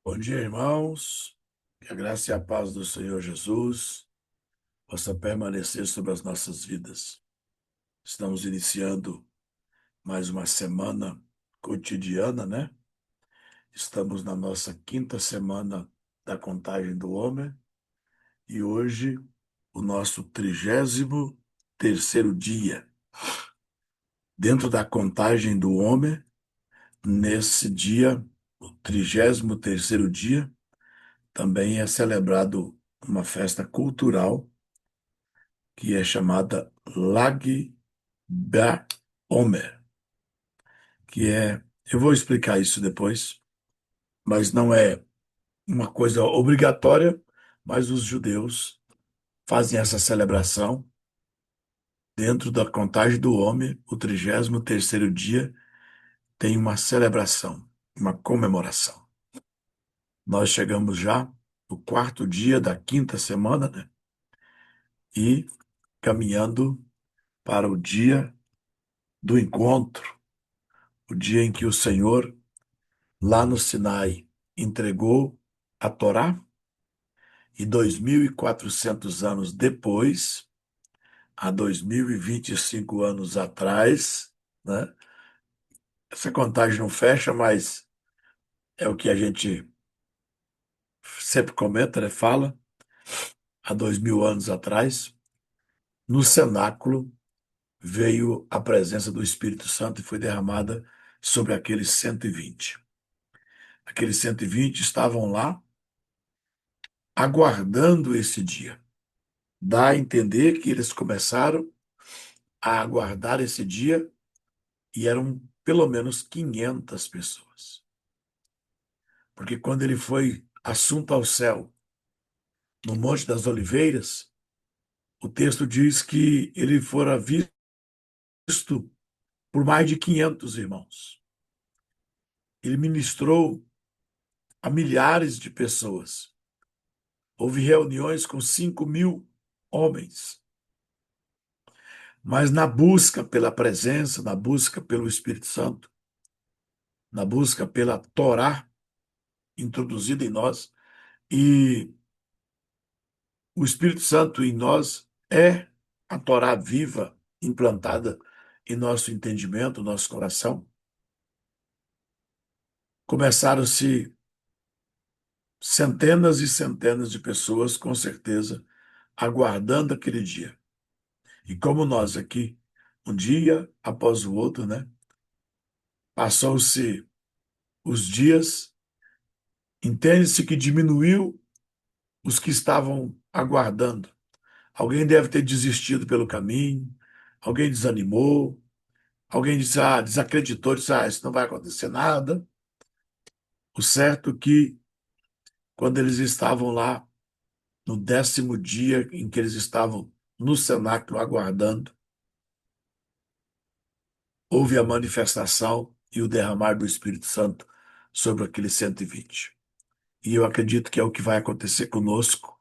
Bom dia, irmãos. Que a graça e a paz do Senhor Jesus possa permanecer sobre as nossas vidas. Estamos iniciando mais uma semana cotidiana, né? Estamos na nossa quinta semana da contagem do homem e hoje o nosso 33º dia. Dentro da contagem do homem, nesse dia, o 33º dia, também é celebrado uma festa cultural que é chamada Lag BaOmer, eu vou explicar isso depois, mas não é uma coisa obrigatória, mas os judeus fazem essa celebração dentro da contagem do homem, o 33º dia tem uma celebração, uma comemoração. Nós chegamos já no quarto dia da quinta semana, né? E caminhando para o dia do encontro, o dia em que o Senhor lá no Sinai, entregou a Torá e 2.400 anos depois, há 2025 anos atrás, né? Essa contagem não fecha, mas é o que a gente sempre comenta, né? Fala, há 2.000 anos atrás, no cenáculo veio a presença do Espírito Santo e foi derramada sobre aqueles 120. Aqueles 120 estavam lá aguardando esse dia. Dá a entender que eles começaram a aguardar esse dia e eram pelo menos 500 pessoas. Porque quando ele foi assunto ao céu, no Monte das Oliveiras, o texto diz que ele fora visto por mais de 500 irmãos. Ele ministrou a milhares de pessoas. Houve reuniões com 5.000 homens. Mas na busca pela presença, na busca pelo Espírito Santo, na busca pela Torá introduzida em nós, e o Espírito Santo em nós é a Torá viva, implantada em nosso entendimento, nosso coração. Começaram-se centenas e centenas de pessoas, com certeza, aguardando aquele dia. E como nós aqui, um dia após o outro, né? Passou-se os dias, entende-se que diminuiu os que estavam aguardando. Alguém deve ter desistido pelo caminho, alguém desanimou, alguém disse, desacreditou, disse, isso não vai acontecer nada. O certo é que, quando eles estavam lá, no 10º dia em que eles estavam no cenáculo aguardando, houve a manifestação e o derramar do Espírito Santo sobre aqueles 120. E eu acredito que é o que vai acontecer conosco.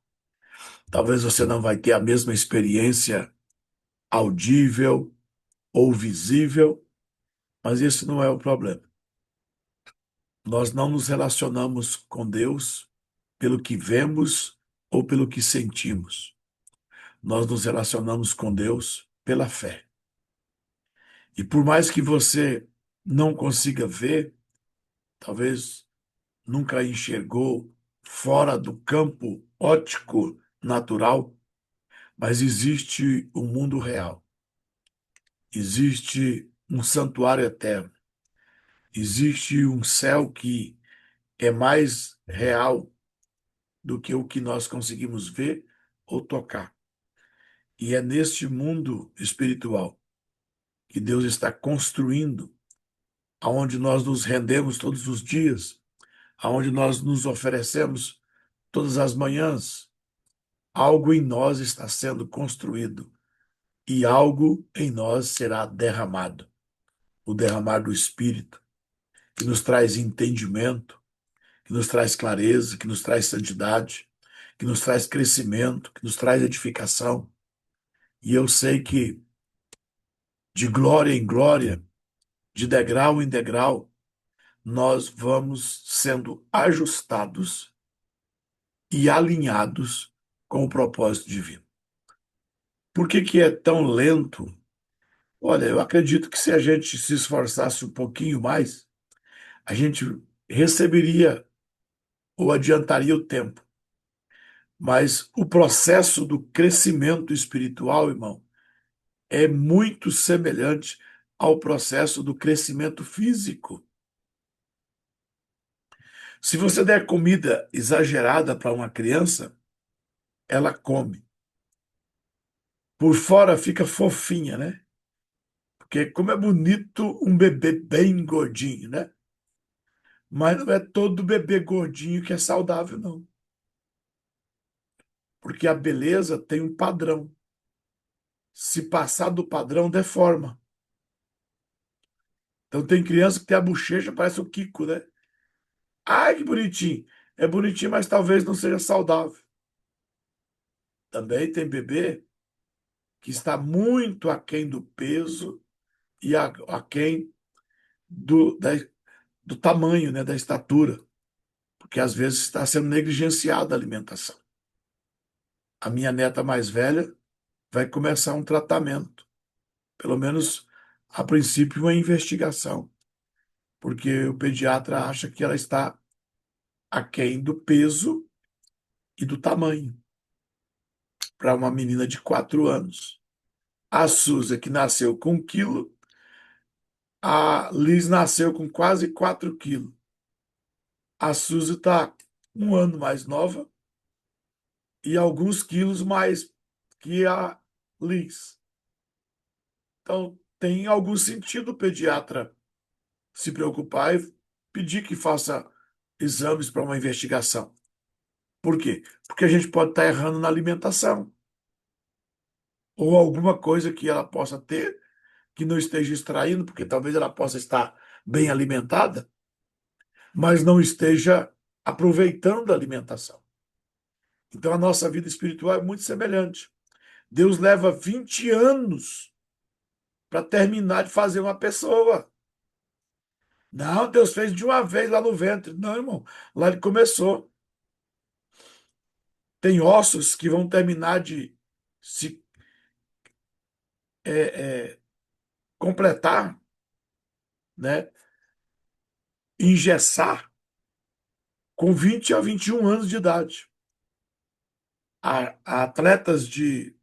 Talvez você não vai ter a mesma experiência audível ou visível, mas isso não é o problema. Nós não nos relacionamos com Deus pelo que vemos ou pelo que sentimos. Nós nos relacionamos com Deus pela fé. E por mais que você não consiga ver, talvez nunca enxergou fora do campo óptico natural, mas existe um mundo real. Existe um santuário eterno. Existe um céu que é mais real do que o que nós conseguimos ver ou tocar. E é neste mundo espiritual que Deus está construindo, aonde nós nos rendemos todos os dias, aonde nós nos oferecemos todas as manhãs. Algo em nós está sendo construído e algo em nós será derramado. O derramar do Espírito, que nos traz entendimento, que nos traz clareza, que nos traz santidade, que nos traz crescimento, que nos traz edificação. E eu sei que, de glória em glória, de degrau em degrau, nós vamos sendo ajustados e alinhados com o propósito divino. Por que que é tão lento? Olha, eu acredito que se a gente se esforçasse um pouquinho mais, a gente receberia ou adiantaria o tempo. Mas o processo do crescimento espiritual, irmão, é muito semelhante ao processo do crescimento físico. Se você der comida exagerada para uma criança, ela come. Por fora fica fofinha, né? Porque como é bonito um bebê bem gordinho, né? Mas não é todo bebê gordinho que é saudável, não. Porque a beleza tem um padrão. Se passar do padrão, deforma. Então tem criança que tem a bochecha, parece o Kiko, né? Ai, que bonitinho. É bonitinho, mas talvez não seja saudável. Também tem bebê que está muito aquém do peso e aquém do tamanho, né, da estatura, porque às vezes está sendo negligenciada a alimentação. A minha neta mais velha vai começar um tratamento, pelo menos a princípio uma investigação, porque o pediatra acha que ela está aquém do peso e do tamanho para uma menina de 4 anos. A Suza, que nasceu com 1 quilo, a Liz nasceu com quase 4 quilos. A Suzy está 1 ano mais nova e alguns quilos mais que a Liz. Então, tem algum sentido o pediatra se preocupar e pedir que faça exames para uma investigação. Por quê? Porque a gente pode estar errando na alimentação ou alguma coisa que ela possa ter que não esteja extraindo, porque talvez ela possa estar bem alimentada, mas não esteja aproveitando a alimentação. Então a nossa vida espiritual é muito semelhante. Deus leva 20 anos para terminar de fazer uma pessoa. Não, Deus fez de uma vez lá no ventre. Não, irmão, lá ele começou. Tem ossos que vão terminar de se completar, né? Engessar com 20 a 21 anos de idade. A atletas de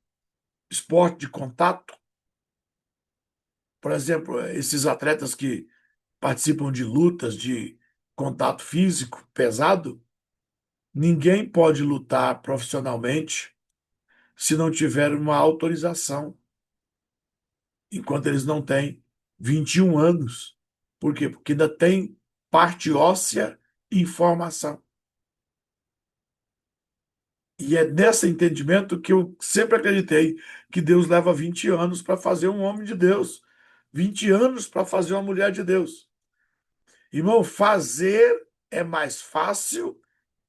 esporte de contato, por exemplo, esses atletas que participam de lutas de contato físico pesado, ninguém pode lutar profissionalmente se não tiver uma autorização, enquanto eles não têm 21 anos. Por quê? Porque ainda tem parte óssea em formação. E é nesse entendimento que eu sempre acreditei que Deus leva 20 anos para fazer um homem de Deus, 20 anos para fazer uma mulher de Deus. Irmão, fazer é mais fácil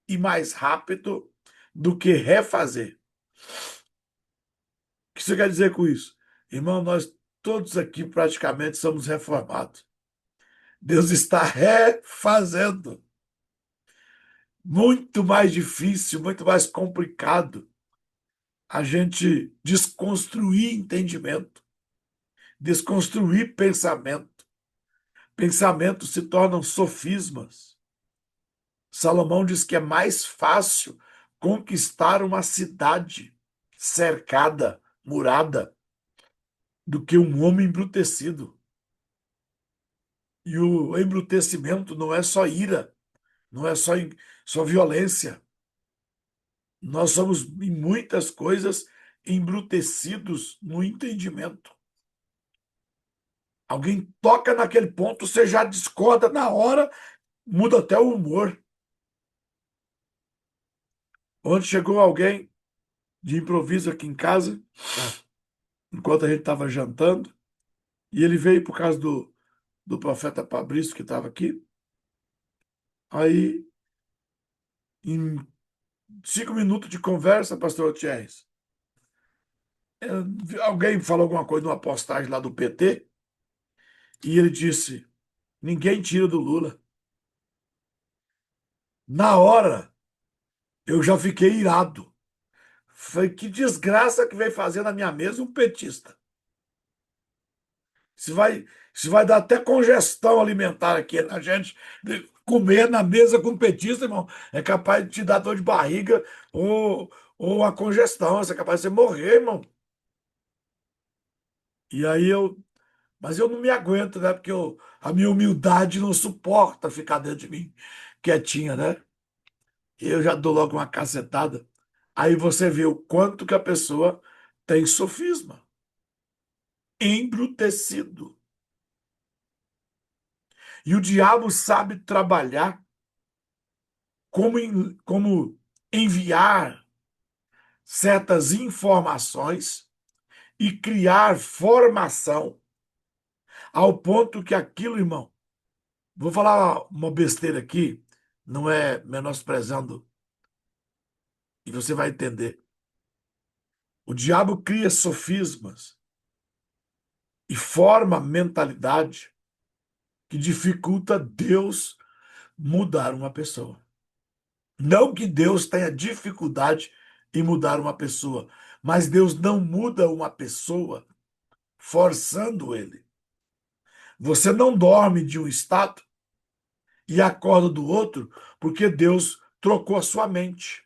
e mais rápido do que refazer. O que você quer dizer com isso? Irmão, nós todos aqui praticamente somos reformados. Deus está refazendo. Muito mais difícil, muito mais complicado a gente desconstruir entendimento, desconstruir pensamento. Pensamentos se tornam sofismas. Salomão diz que é mais fácil conquistar uma cidade cercada, murada, do que um homem embrutecido. E o embrutecimento não é só ira, não é só violência. Nós somos, em muitas coisas, embrutecidos no entendimento. Alguém toca naquele ponto, você já discorda na hora, muda até o humor. Ontem chegou alguém de improviso aqui em casa, enquanto a gente estava jantando, e ele veio por causa do profeta Fabrício, que estava aqui. Aí, em 5 minutos de conversa, pastor Thierry, alguém falou alguma coisa numa postagem lá do PT, e ele disse: ninguém tira do Lula. Na hora, eu já fiquei irado. Falei, que desgraça que veio fazer na minha mesa um petista. Isso vai, isso vai dar até congestão alimentar aqui na gente. Comer na mesa com petista, irmão, é capaz de te dar dor de barriga ou uma congestão. Você é capaz de você morrer, irmão. E aí eu. Mas eu não me aguento, né? Porque a minha humildade não suporta ficar dentro de mim quietinha, né? Eu já dou logo uma cacetada. Aí você vê o quanto que a pessoa tem sofisma, embrutecido. E o diabo sabe trabalhar como enviar certas informações e criar formação ao ponto que aquilo, irmão, vou falar uma besteira aqui, não é menosprezando, e você vai entender. O diabo cria sofismas e forma mentalidade que dificulta Deus mudar uma pessoa. Não que Deus tenha dificuldade em mudar uma pessoa, mas Deus não muda uma pessoa forçando ele. Você não dorme de um estado e acorda do outro porque Deus trocou a sua mente.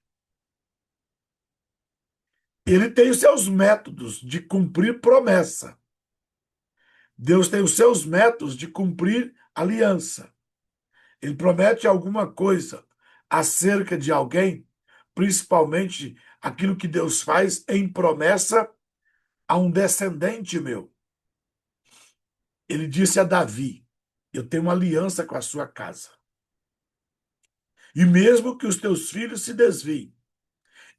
Ele tem os seus métodos de cumprir promessa. Deus tem os seus métodos de cumprir aliança. Ele promete alguma coisa acerca de alguém, principalmente aquilo que Deus faz em promessa a um descendente meu. Ele disse a Davi: eu tenho uma aliança com a sua casa. E mesmo que os teus filhos se desviem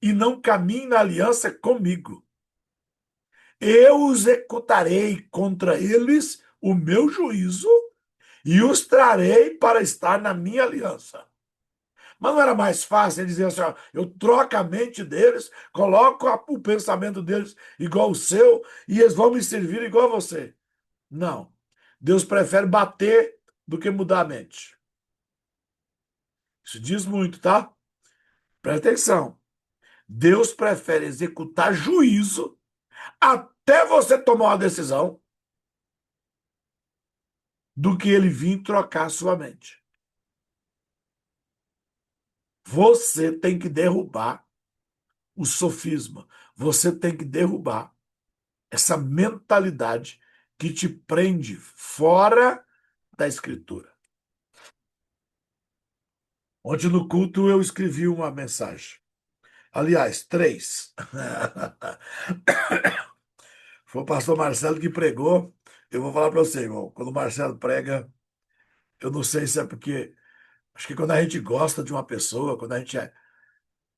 e não caminhem na aliança comigo, eu executarei contra eles o meu juízo e os trarei para estar na minha aliança. Mas não era mais fácil ele dizer assim, ó, eu troco a mente deles, coloco o pensamento deles igual o seu e eles vão me servir igual a você. Não. Deus prefere bater do que mudar a mente. Isso diz muito, tá? Presta atenção. Deus prefere executar juízo até você tomar uma decisão do que ele vir trocar a sua mente. Você tem que derrubar o sofisma. Você tem que derrubar essa mentalidade que te prende fora da escritura. Ontem no culto eu escrevi uma mensagem. Aliás, três. Foi o pastor Marcelo que pregou. Eu vou falar para você, irmão. Quando o Marcelo prega, eu não sei se é porque. Acho que quando a gente gosta de uma pessoa, quando a gente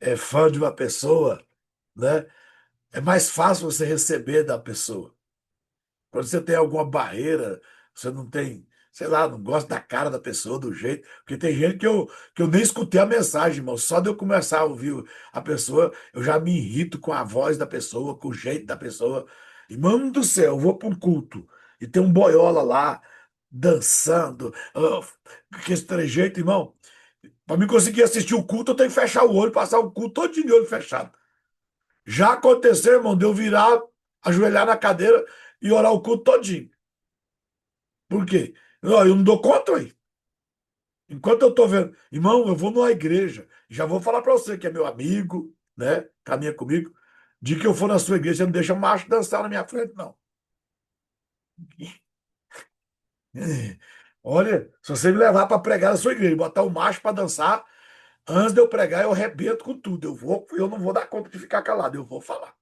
é fã de uma pessoa, né? É mais fácil você receber da pessoa. Quando você tem alguma barreira, você não tem, sei lá, não gosta da cara da pessoa, do jeito. Porque tem gente que eu nem escutei a mensagem, irmão. Só de eu começar a ouvir a pessoa, eu já me irrito com a voz da pessoa, com o jeito da pessoa. Irmão do céu, eu vou para um culto e tem um boiola lá, dançando, com esse trejeito, irmão. Para mim conseguir assistir o culto, eu tenho que fechar o olho, passar o culto todo de olho fechado. Já aconteceu, irmão, de eu virar, ajoelhar na cadeira e orar o culto todinho. Por quê? Eu não dou conta, aí. Enquanto eu tô vendo, irmão, eu vou numa igreja, já vou falar para você que é meu amigo, né? Caminha comigo. De que eu for na sua igreja, você não deixa macho dançar na minha frente, não. Olha, se você me levar para pregar na sua igreja, botar o macho para dançar, antes de eu pregar, eu arrebento com tudo. Eu não vou dar conta de ficar calado, eu vou falar.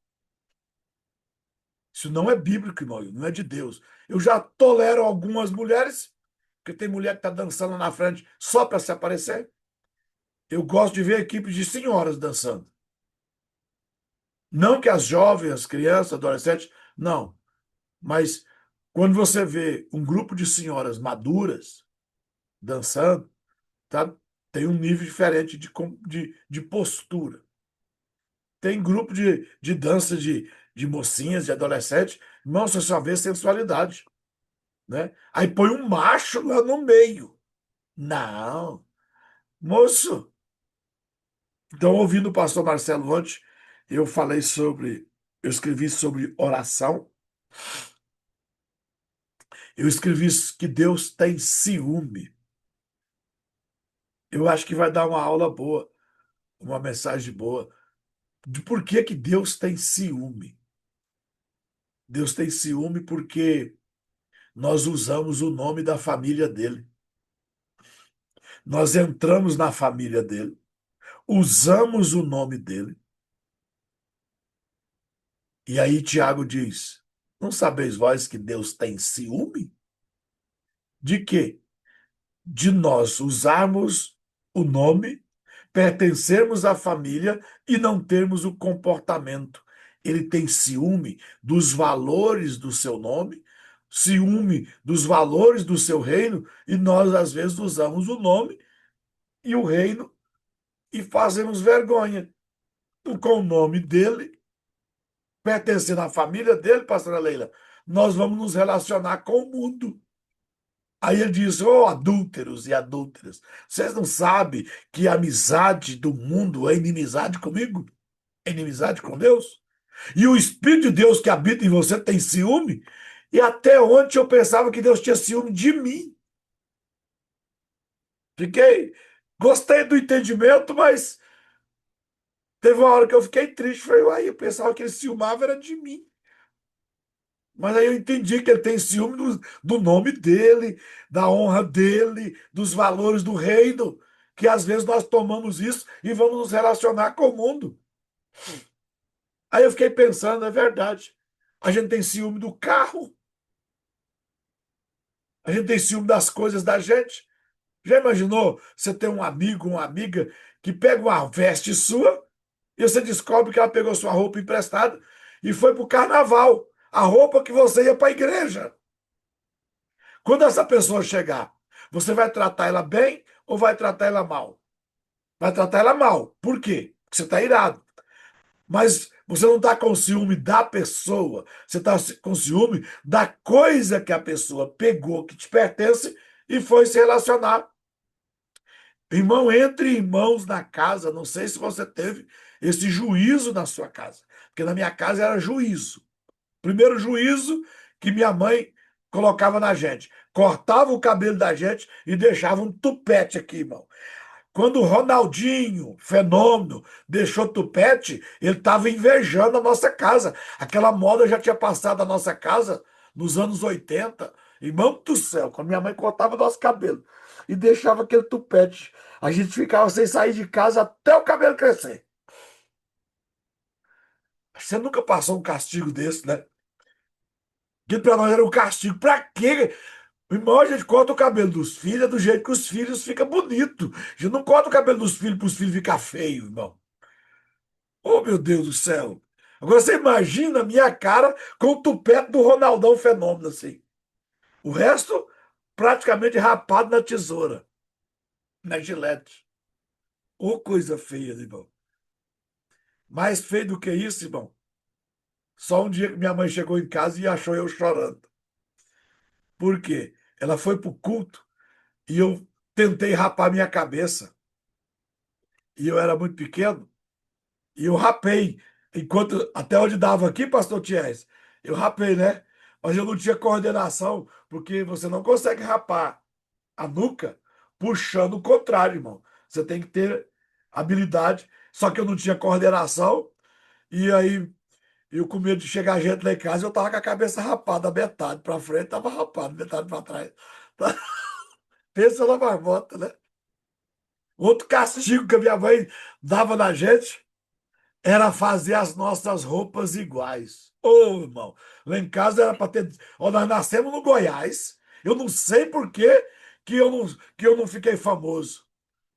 Isso não é bíblico, irmão, não é de Deus. Eu já tolero algumas mulheres, porque tem mulher que está dançando na frente só para se aparecer. Eu gosto de ver equipes de senhoras dançando. Não que as jovens, as crianças, adolescentes, não. Mas quando você vê um grupo de senhoras maduras dançando, tá? Tem um nível diferente de postura. Tem grupo de dança de mocinhas, de adolescentes, irmão, você só vê sensualidade, né? Aí põe um macho lá no meio. Não, moço. Então, ouvindo o pastor Marcelo ontem, eu falei sobre, eu escrevi sobre oração, eu escrevi que Deus tem ciúme. Eu acho que vai dar uma aula boa, uma mensagem boa, de por que que Deus tem ciúme. Deus tem ciúme porque nós usamos o nome da família dele. Nós entramos na família dele, usamos o nome dele. E aí Tiago diz: Não sabeis vós que Deus tem ciúme? De quê? De nós usarmos o nome, pertencermos à família e não termos o comportamento. Ele tem ciúme dos valores do seu nome, ciúme dos valores do seu reino, e nós às vezes usamos o nome e o reino e fazemos vergonha. Com o nome dele, pertencendo à família dele, pastora Leila, nós vamos nos relacionar com o mundo. Aí ele diz: Ô adúlteros e adúlteras, vocês não sabem que a amizade do mundo é inimizade comigo? É inimizade com Deus? E o Espírito de Deus que habita em você tem ciúme? E até ontem eu pensava que Deus tinha ciúme de mim. Fiquei, gostei do entendimento, mas teve uma hora que eu fiquei triste. Falei, uai, eu pensava que ele ciumava era de mim. Mas aí eu entendi que ele tem ciúme do nome dele, da honra dele, dos valores do reino, que às vezes nós tomamos isso e vamos nos relacionar com o mundo. Aí eu fiquei pensando, é verdade. A gente tem ciúme do carro, a gente tem ciúme das coisas da gente. Já imaginou você ter um amigo, uma amiga que pega uma veste sua e você descobre que ela pegou sua roupa emprestada e foi para o carnaval, a roupa que você ia para a igreja. Quando essa pessoa chegar, você vai tratar ela bem ou vai tratar ela mal? Vai tratar ela mal. Por quê? Porque você está irado. Mas você não está com ciúme da pessoa, você está com ciúme da coisa que a pessoa pegou, que te pertence, e foi se relacionar. Irmão, entre irmãos na casa, não sei se você teve esse juízo na sua casa, porque na minha casa era juízo. Primeiro juízo que minha mãe colocava na gente. Cortava o cabelo da gente e deixava um tupete aqui, irmão. Quando o Ronaldinho, fenômeno, deixou tupete, ele estava invejando a nossa casa. Aquela moda já tinha passado a nossa casa nos anos 80. Irmão do céu, quando minha mãe cortava o nosso cabelo e deixava aquele tupete, a gente ficava sem sair de casa até o cabelo crescer. Você nunca passou um castigo desse, né? Que para nós era um castigo. Para quê? Irmão, a gente corta o cabelo dos filhos é do jeito que os filhos ficam bonitos. A gente não corta o cabelo dos filhos para os filhos ficar feio, irmão. Oh, meu Deus do céu. Agora você imagina a minha cara com o tupete do Ronaldão Fenômeno, assim. O resto, praticamente rapado na tesoura, na gilete. Ô, coisa feia, irmão. Mais feio do que isso, irmão. Só um dia que minha mãe chegou em casa e achou eu chorando. Por quê? Ela foi pro culto e eu tentei rapar minha cabeça. E eu era muito pequeno. E eu rapei. Enquanto, até onde dava aqui, pastor Thierry, eu rapei, né? Mas eu não tinha coordenação, porque você não consegue rapar a nuca puxando o contrário, irmão. Você tem que ter habilidade. Só que eu não tinha coordenação. E aí, eu com medo de chegar gente lá em casa, eu tava com a cabeça rapada, metade pra frente, tava rapado, metade pra trás. Pensa na marmota, né? Outro castigo que a minha mãe dava na gente era fazer as nossas roupas iguais. Ô, irmão, lá em casa era para ter. Ó, nós nascemos no Goiás. Eu não sei por que que eu não fiquei famoso.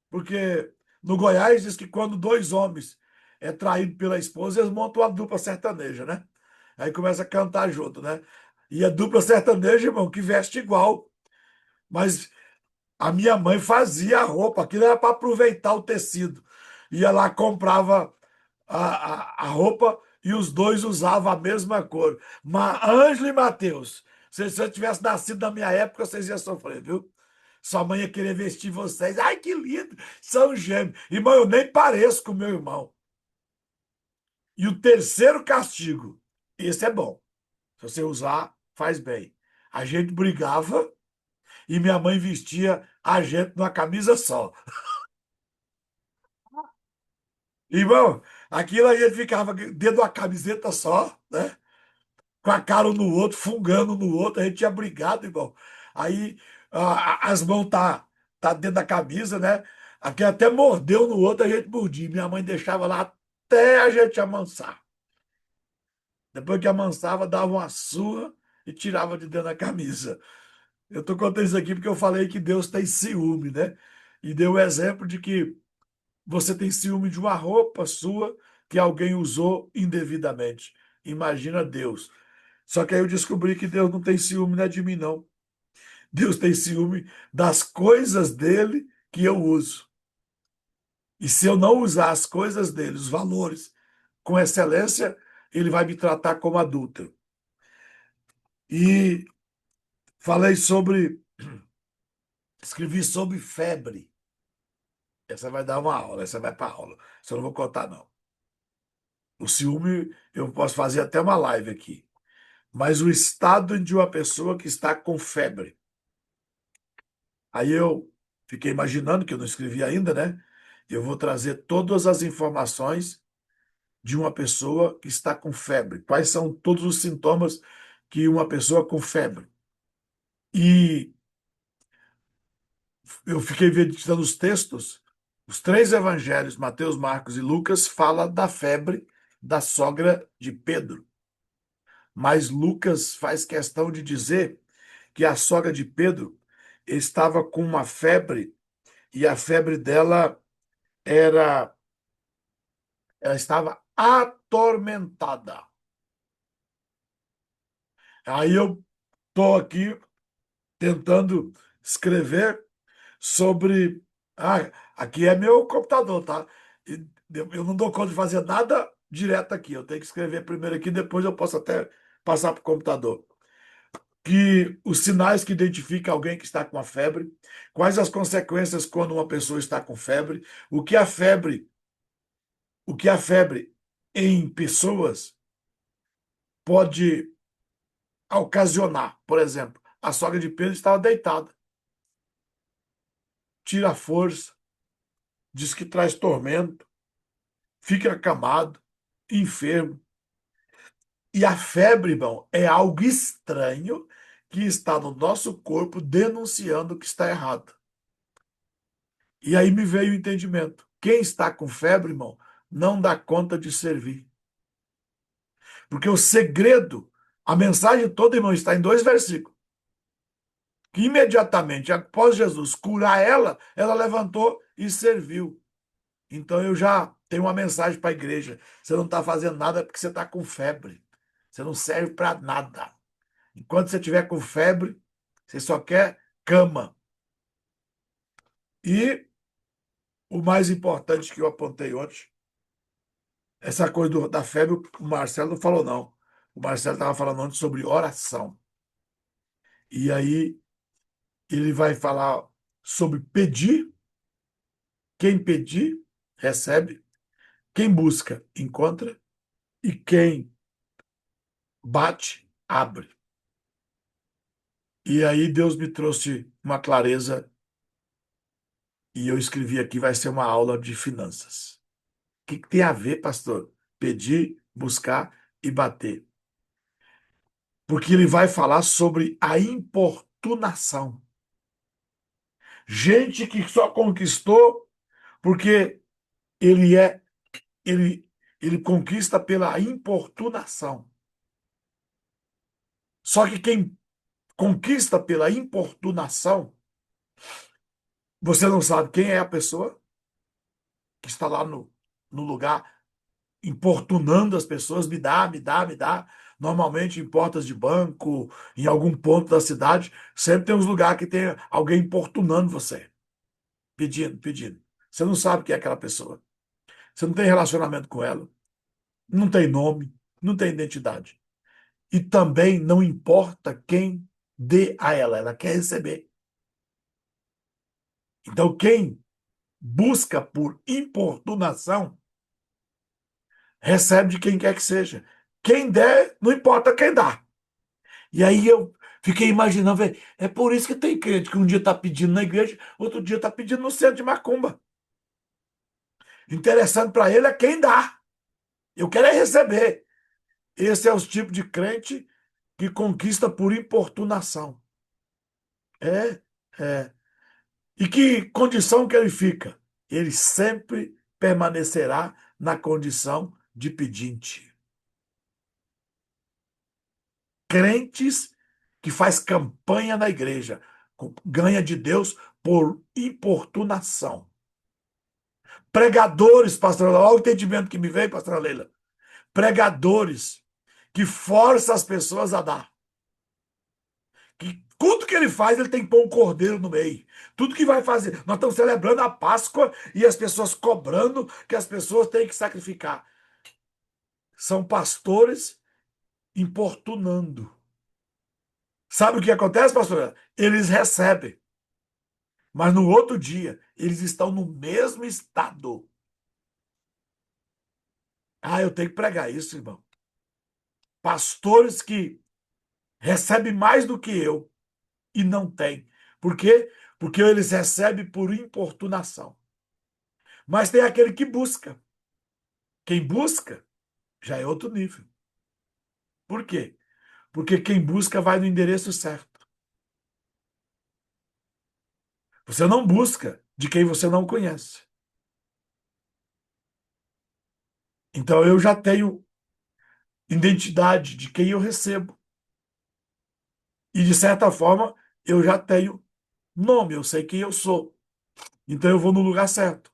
Porque no Goiás diz que quando dois homens é traído pela esposa, eles montam uma dupla sertaneja, né? Aí começa a cantar junto, né? E a dupla sertaneja, irmão, que veste igual. Mas a minha mãe fazia a roupa, aquilo era para aproveitar o tecido. Ia lá, comprava a roupa e os dois usavam a mesma cor. Ângelo e Mateus, se você tivesse nascido na minha época, vocês iam sofrer, viu? Sua mãe ia querer vestir vocês. Ai, que lindo! São gêmeos. Irmão, eu nem pareço com meu irmão. E o terceiro castigo, esse é bom. Se você usar, faz bem. A gente brigava e minha mãe vestia a gente numa camisa só. Irmão, aquilo a gente ficava dentro de uma camiseta só, né? Com a cara um no outro, fungando no outro, a gente tinha brigado, irmão. Aí as mãos tá dentro da camisa, né? Aqui até mordeu no outro, a gente mordia. Minha mãe deixava lá até a gente amansar. Depois que amansava, dava uma surra e tirava de dentro da camisa. Eu tô contando isso aqui porque eu falei que Deus tem ciúme, né? E deu o exemplo de que você tem ciúme de uma roupa sua que alguém usou indevidamente. Imagina Deus. Só que aí eu descobri que Deus não tem ciúme, não é de mim, não. Deus tem ciúme das coisas dele que eu uso. E se eu não usar as coisas dele, os valores, com excelência, ele vai me tratar como adúltero. E falei sobre, escrevi sobre febre. Essa vai dar uma aula, essa vai para aula. Isso eu não vou contar, não. O ciúme, eu posso fazer até uma live aqui. Mas o estado de uma pessoa que está com febre. Aí eu fiquei imaginando, que eu não escrevi ainda, né? Eu vou trazer todas as informações de uma pessoa que está com febre. Quais são todos os sintomas que uma pessoa com febre? E eu fiquei visitando os textos. Os três evangelhos, Mateus, Marcos e Lucas, fala da febre da sogra de Pedro. Mas Lucas faz questão de dizer que a sogra de Pedro estava com uma febre e a febre dela era, ela estava atormentada. Aí eu estou aqui tentando escrever sobre. Ah, aqui é meu computador, tá? E eu não dou conta de fazer nada direto aqui. Eu tenho que escrever primeiro aqui, depois eu posso até passar para o computador. Que os sinais que identificam alguém que está com a febre, quais as consequências quando uma pessoa está com febre, o que a febre, o que a febre em pessoas pode ocasionar. Por exemplo, a sogra de Pedro estava deitada, tira a força, diz que traz tormento, fica acamado, enfermo. E a febre, irmão, é algo estranho que está no nosso corpo denunciando que está errado. E aí me veio o entendimento. Quem está com febre, irmão, não dá conta de servir. Porque o segredo, a mensagem toda, irmão, está em dois versículos. Que imediatamente, após Jesus curar ela, ela levantou e serviu. Então eu já tenho uma mensagem para a igreja. Você não está fazendo nada porque você está com febre. Você não serve para nada. Enquanto você estiver com febre, você só quer cama. E o mais importante que eu apontei ontem, essa coisa da febre, o Marcelo não falou, não. O Marcelo estava falando ontem sobre oração. E aí ele vai falar sobre pedir. Quem pedir, recebe. Quem busca, encontra. E quem bate, abre. E aí Deus me trouxe uma clareza e eu escrevi aqui, vai ser uma aula de finanças. O que tem a ver, pastor? Pedir, buscar e bater. Porque ele vai falar sobre a importunação. Gente que só conquistou porque ele é ele ele conquista pela importunação. Só que quem conquista pela importunação, você não sabe quem é a pessoa que está lá no lugar importunando as pessoas, me dá, me dá, me dá. Normalmente em portas de banco, em algum ponto da cidade, sempre tem uns lugares que tem alguém importunando você, pedindo, pedindo. Você não sabe quem é aquela pessoa. Você não tem relacionamento com ela, não tem nome, não tem identidade. E também não importa quem dê a ela, ela quer receber. Então, quem busca por importunação, recebe de quem quer que seja. Quem der, não importa quem dá. E aí eu fiquei imaginando, velho, é por isso que tem crente que um dia está pedindo na igreja, outro dia está pedindo no centro de macumba. Interessante para ele é quem dá. Eu quero é receber. Esse é o tipo de crente que conquista por importunação. É, é. E que condição que ele fica? Ele sempre permanecerá na condição de pedinte. Crentes que faz campanha na igreja, ganha de Deus por importunação. Pregadores, pastor, olha o entendimento que me veio, pastor Leila. Pregadores que forçam as pessoas a dar. Que tudo que ele faz, ele tem que pôr um cordeiro no meio. Tudo que vai fazer. Nós estamos celebrando a Páscoa e as pessoas cobrando que as pessoas têm que sacrificar. São pastores importunando. Sabe o que acontece, pastor? Eles recebem. Mas no outro dia, eles estão no mesmo estado. Ah, eu tenho que pregar isso, irmão. Pastores que recebem mais do que eu e não têm. Por quê? Porque eles recebem por importunação. Mas tem aquele que busca. Quem busca já é outro nível. Por quê? Porque quem busca vai no endereço certo. Você não busca de quem você não conhece. Então eu já tenho identidade de quem eu recebo. E de certa forma, eu já tenho nome, eu sei quem eu sou. Então eu vou no lugar certo.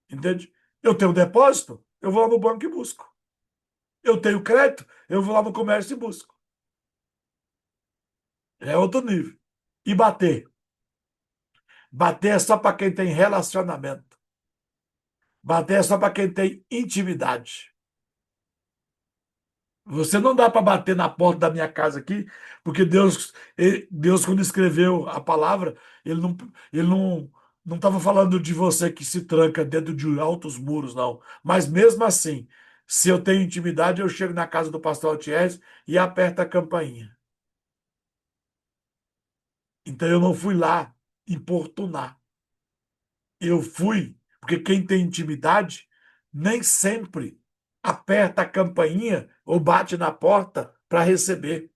Entende? Eu tenho depósito, eu vou lá no banco e busco. Eu tenho crédito, eu vou lá no comércio e busco. É outro nível. E bater. Bater é só para quem tem relacionamento. Bater é só para quem tem intimidade. Você não dá para bater na porta da minha casa aqui, porque Deus quando escreveu a palavra, ele não, ele não, não estava falando de você que se tranca dentro de altos muros, não. Mas mesmo assim, se eu tenho intimidade, eu chego na casa do pastor Altieres e aperto a campainha. Então eu não fui lá importunar. Eu fui, porque quem tem intimidade nem sempre aperta a campainha ou bate na porta para receber.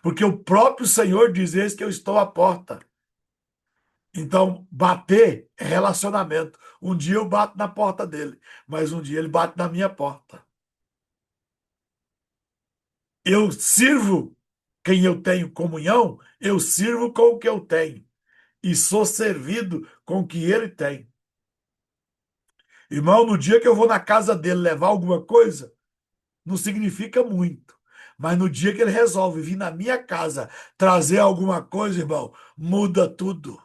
Porque o próprio Senhor diz: Eis que eu estou à porta. Então, bater é relacionamento. Um dia eu bato na porta dele, mas um dia ele bate na minha porta. Eu sirvo quem eu tenho comunhão, eu sirvo com o que eu tenho. E sou servido com o que ele tem. Irmão, no dia que eu vou na casa dele levar alguma coisa, não significa muito. Mas no dia que ele resolve vir na minha casa trazer alguma coisa, irmão, muda tudo.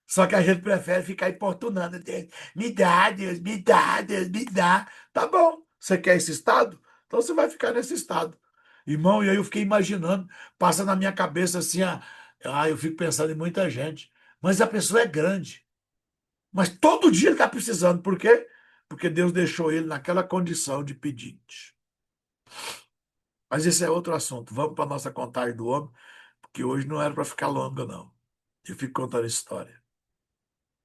Só que a gente prefere ficar importunando. Deus, me dá, Deus, me dá, Deus, me dá. Tá bom. Você quer esse estado? Então você vai ficar nesse estado. Irmão, e aí eu fiquei imaginando, passa na minha cabeça assim, eu fico pensando em muita gente. Mas a pessoa é grande. Mas todo dia ele está precisando. Por quê? Porque Deus deixou ele naquela condição de pedinte. Mas esse é outro assunto. Vamos para a nossa contagem do homem, porque hoje não era para ficar longa, não. Eu fico contando história.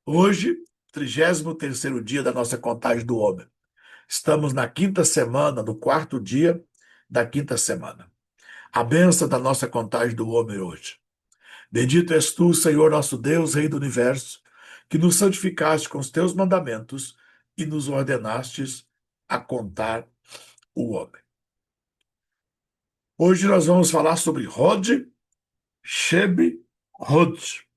Hoje, 33º dia da nossa contagem do homem. Estamos na quinta semana, no quarto dia da quinta semana. A bênção da nossa contagem do homem hoje. Bendito és tu, Senhor nosso Deus, Rei do Universo, que nos santificaste com os teus mandamentos e nos ordenastes a contar o homem. Hoje nós vamos falar sobre Hod, Sheb, Hod.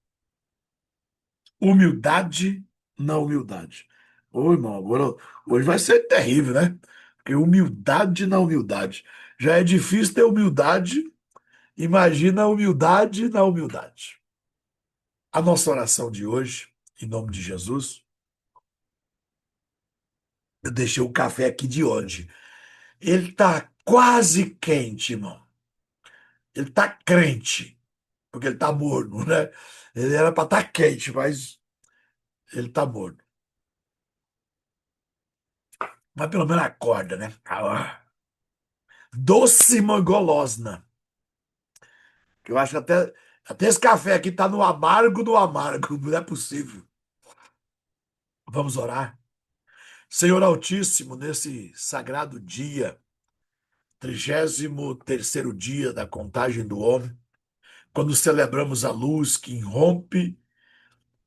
Humildade na humildade. Ô, irmão, agora, hoje vai ser terrível, né? Porque humildade na humildade. Já é difícil ter humildade, imagina a humildade na humildade. A nossa oração de hoje, em nome de Jesus, eu deixei o café aqui de hoje. Ele tá quase quente, irmão. Ele tá crente. porque ele tá morno, né? Ele era para estar quente, mas ele tá morno. Mas pelo menos acorda, né? Ah, doce mangolosna. Que eu acho que até esse café aqui tá no amargo do amargo. Não é possível. Vamos orar. Senhor Altíssimo, nesse sagrado dia, 33º dia da contagem do homem, quando celebramos a luz que irrompe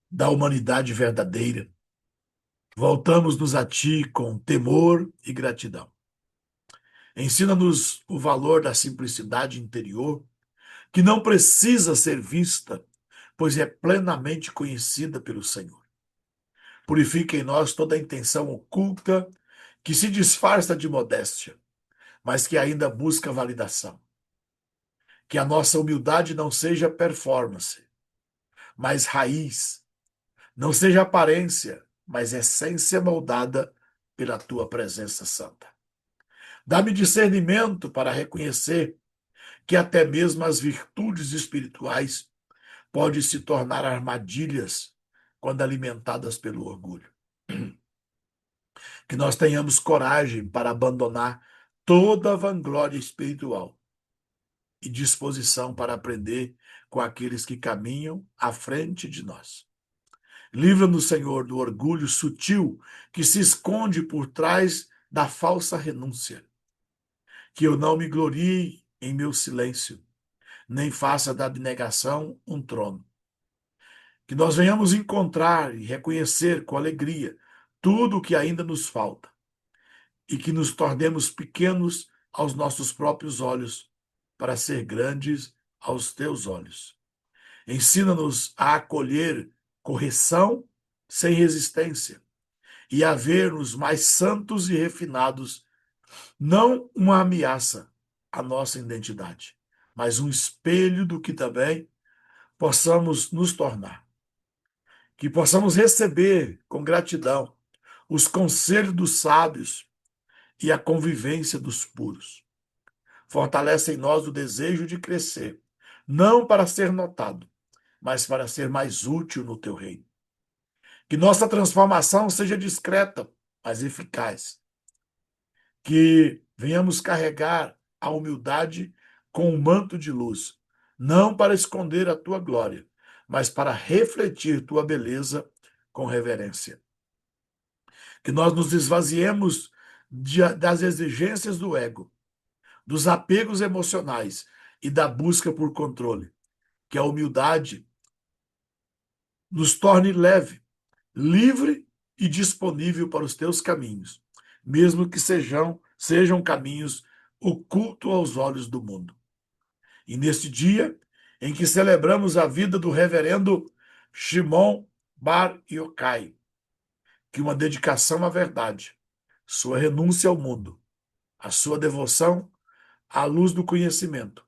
da humanidade verdadeira, voltamos-nos a Ti com temor e gratidão. Ensina-nos o valor da simplicidade interior, que não precisa ser vista, pois é plenamente conhecida pelo Senhor. Purifica em nós toda a intenção oculta que se disfarça de modéstia, mas que ainda busca validação. Que a nossa humildade não seja performance, mas raiz, não seja aparência, mas essência moldada pela tua presença santa. Dá-me discernimento para reconhecer que até mesmo as virtudes espirituais podem se tornar armadilhas quando alimentadas pelo orgulho. Que nós tenhamos coragem para abandonar toda a vanglória espiritual e disposição para aprender com aqueles que caminham à frente de nós. Livra-nos, Senhor, do orgulho sutil que se esconde por trás da falsa renúncia. Que eu não me glorie em meu silêncio, nem faça da abnegação um trono. Que nós venhamos encontrar e reconhecer com alegria tudo o que ainda nos falta e que nos tornemos pequenos aos nossos próprios olhos para ser grandes aos teus olhos. Ensina-nos a acolher correção sem resistência e a ver-nos mais santos e refinados, não uma ameaça à nossa identidade, mas um espelho do que também possamos nos tornar. Que possamos receber com gratidão os conselhos dos sábios e a convivência dos puros. Fortalece em nós o desejo de crescer, não para ser notado, mas para ser mais útil no teu reino. Que nossa transformação seja discreta, mas eficaz. Que venhamos carregar a humildade com um manto de luz, não para esconder a tua glória, mas para refletir tua beleza com reverência. Que nós nos esvaziemos das exigências do ego, dos apegos emocionais e da busca por controle. Que a humildade nos torne leve, livre e disponível para os teus caminhos, mesmo que sejam caminhos ocultos aos olhos do mundo. E neste dia em que celebramos a vida do reverendo Shimon Bar Yochai, que uma dedicação à verdade, sua renúncia ao mundo, a sua devoção à luz do conhecimento,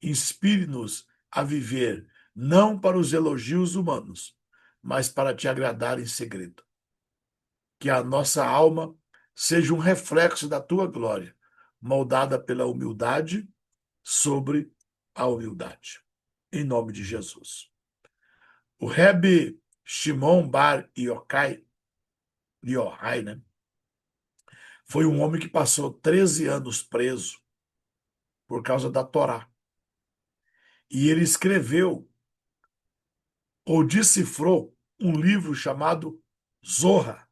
inspire-nos a viver não para os elogios humanos, mas para te agradar em segredo. Que a nossa alma seja um reflexo da tua glória, moldada pela humildade sobre a humildade. Em nome de Jesus. O Rebbe Shimon Bar Yochai, né? Foi um homem que passou 13 anos preso por causa da Torá. E ele escreveu ou decifrou um livro chamado Zorra.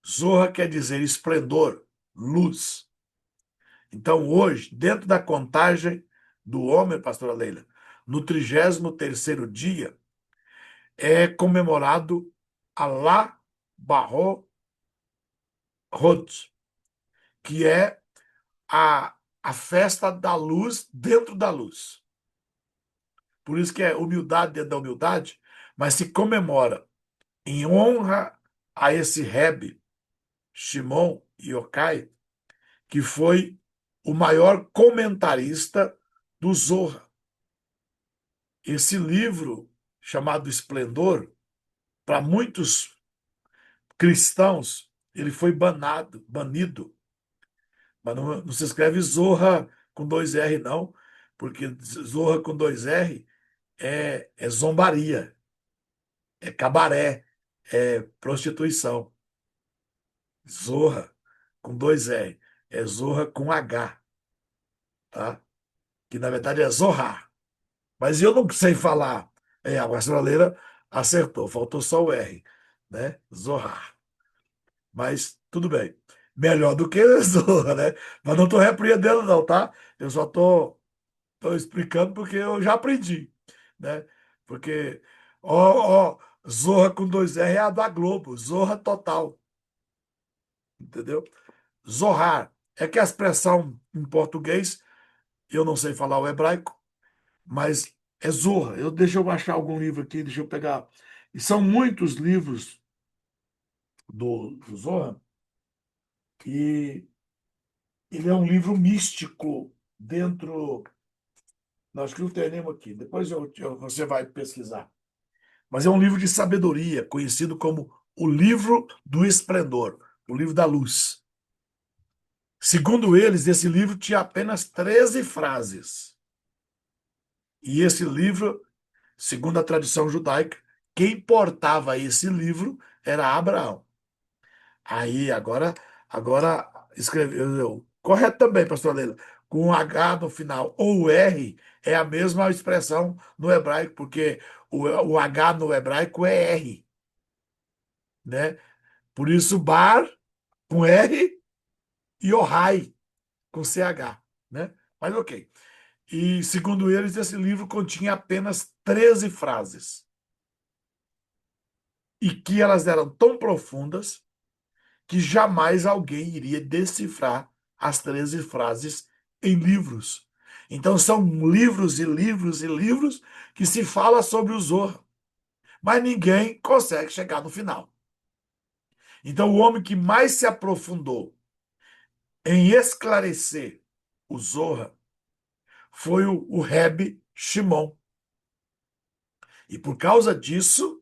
Zorra quer dizer esplendor, luz. Então, hoje, dentro da contagem do homem, pastora Leila, no 33º dia, é comemorado Alá Barro Hod, que é a festa da luz dentro da luz. Por isso que é humildade dentro da humildade, mas se comemora em honra a esse Rebbe, Shimon Yochai, que foi o maior comentarista do Zohar. Esse livro, chamado Esplendor, para muitos cristãos, ele foi banido. Mas não se escreve Zorra com dois R, não, porque Zorra com dois R é zombaria, é cabaré, é prostituição. Zorra com dois R. É Zorra com H, tá? Que na verdade é Zorrar. Mas eu não sei falar. É, a brasileira acertou, faltou só o R, né? Zorrar. Mas tudo bem. Melhor do que Zorra, né? Mas não estou repreendendo, não, tá? Eu só tô explicando porque eu já aprendi, né? Porque, ó, Zorra com dois R é a da Globo, Zorra total, entendeu? Zorrar é que a expressão em português, eu não sei falar o hebraico, mas é zorra. Deixa eu achar algum livro aqui, deixa eu pegar. E são muitos livros do Zorra, e ele é um livro místico dentro. Nós que não tenho aqui, depois você vai pesquisar. Mas é um livro de sabedoria, conhecido como o livro do esplendor, o livro da luz. Segundo eles, esse livro tinha apenas 13 frases. E esse livro, segundo a tradição judaica, quem portava esse livro era Abraão. Aí, agora escreveu, correto também, pastor Leila, com um H no final, ou o R, é a mesma expressão no hebraico, porque o H no hebraico é R, né? Por isso, bar com R e Ohai com CH, né? Mas ok. E, segundo eles, esse livro continha apenas 13 frases. E que elas eram tão profundas que jamais alguém iria decifrar as 13 frases em livros. Então são livros e livros e livros que se fala sobre o Zorra, mas ninguém consegue chegar no final. Então o homem que mais se aprofundou em esclarecer o Zorra foi o Rebbe Shimon. E por causa disso,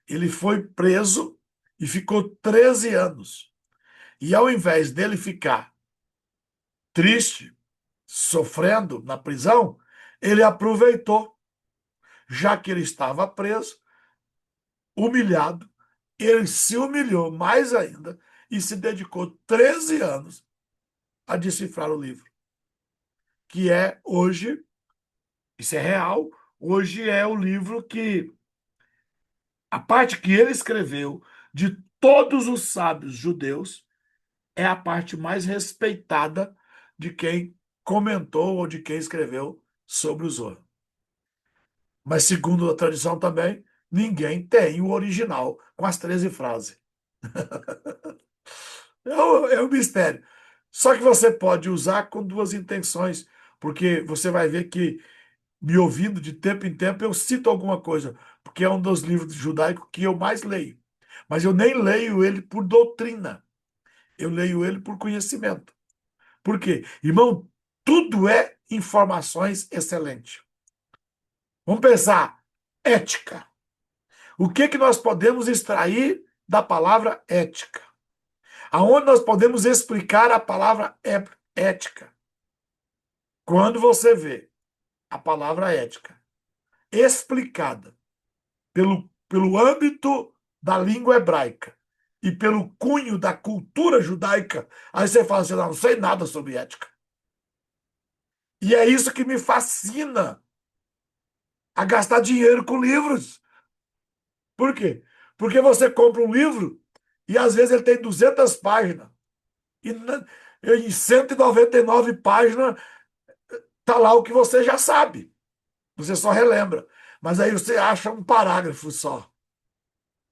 ele foi preso e ficou 13 anos. E ao invés dele ficar triste, sofrendo na prisão, ele aproveitou, já que ele estava preso, humilhado, ele se humilhou mais ainda e se dedicou 13 anos a decifrar o livro, que é hoje, isso é real, hoje é o livro que, a parte que ele escreveu de todos os sábios judeus, é a parte mais respeitada de quem comentou ou de quem escreveu sobre o Zohar. Mas, segundo a tradição também, ninguém tem o original com as 13 frases. É um mistério. Só que você pode usar com duas intenções, porque você vai ver que, me ouvindo de tempo em tempo, eu cito alguma coisa, porque é um dos livros judaicos que eu mais leio. Mas eu nem leio ele por doutrina, eu leio ele por conhecimento. Por quê? Irmão, tudo é informações excelentes. Vamos pensar, ética. O que que nós podemos extrair da palavra ética? Aonde nós podemos explicar a palavra ética? Quando você vê a palavra ética explicada pelo âmbito da língua hebraica e pelo cunho da cultura judaica, aí você fala assim, não sei nada sobre ética. E é isso que me fascina a gastar dinheiro com livros. Por quê? Porque você compra um livro e às vezes ele tem 200 páginas. E em 199 páginas tá lá o que você já sabe. Você só relembra. Mas aí você acha um parágrafo só.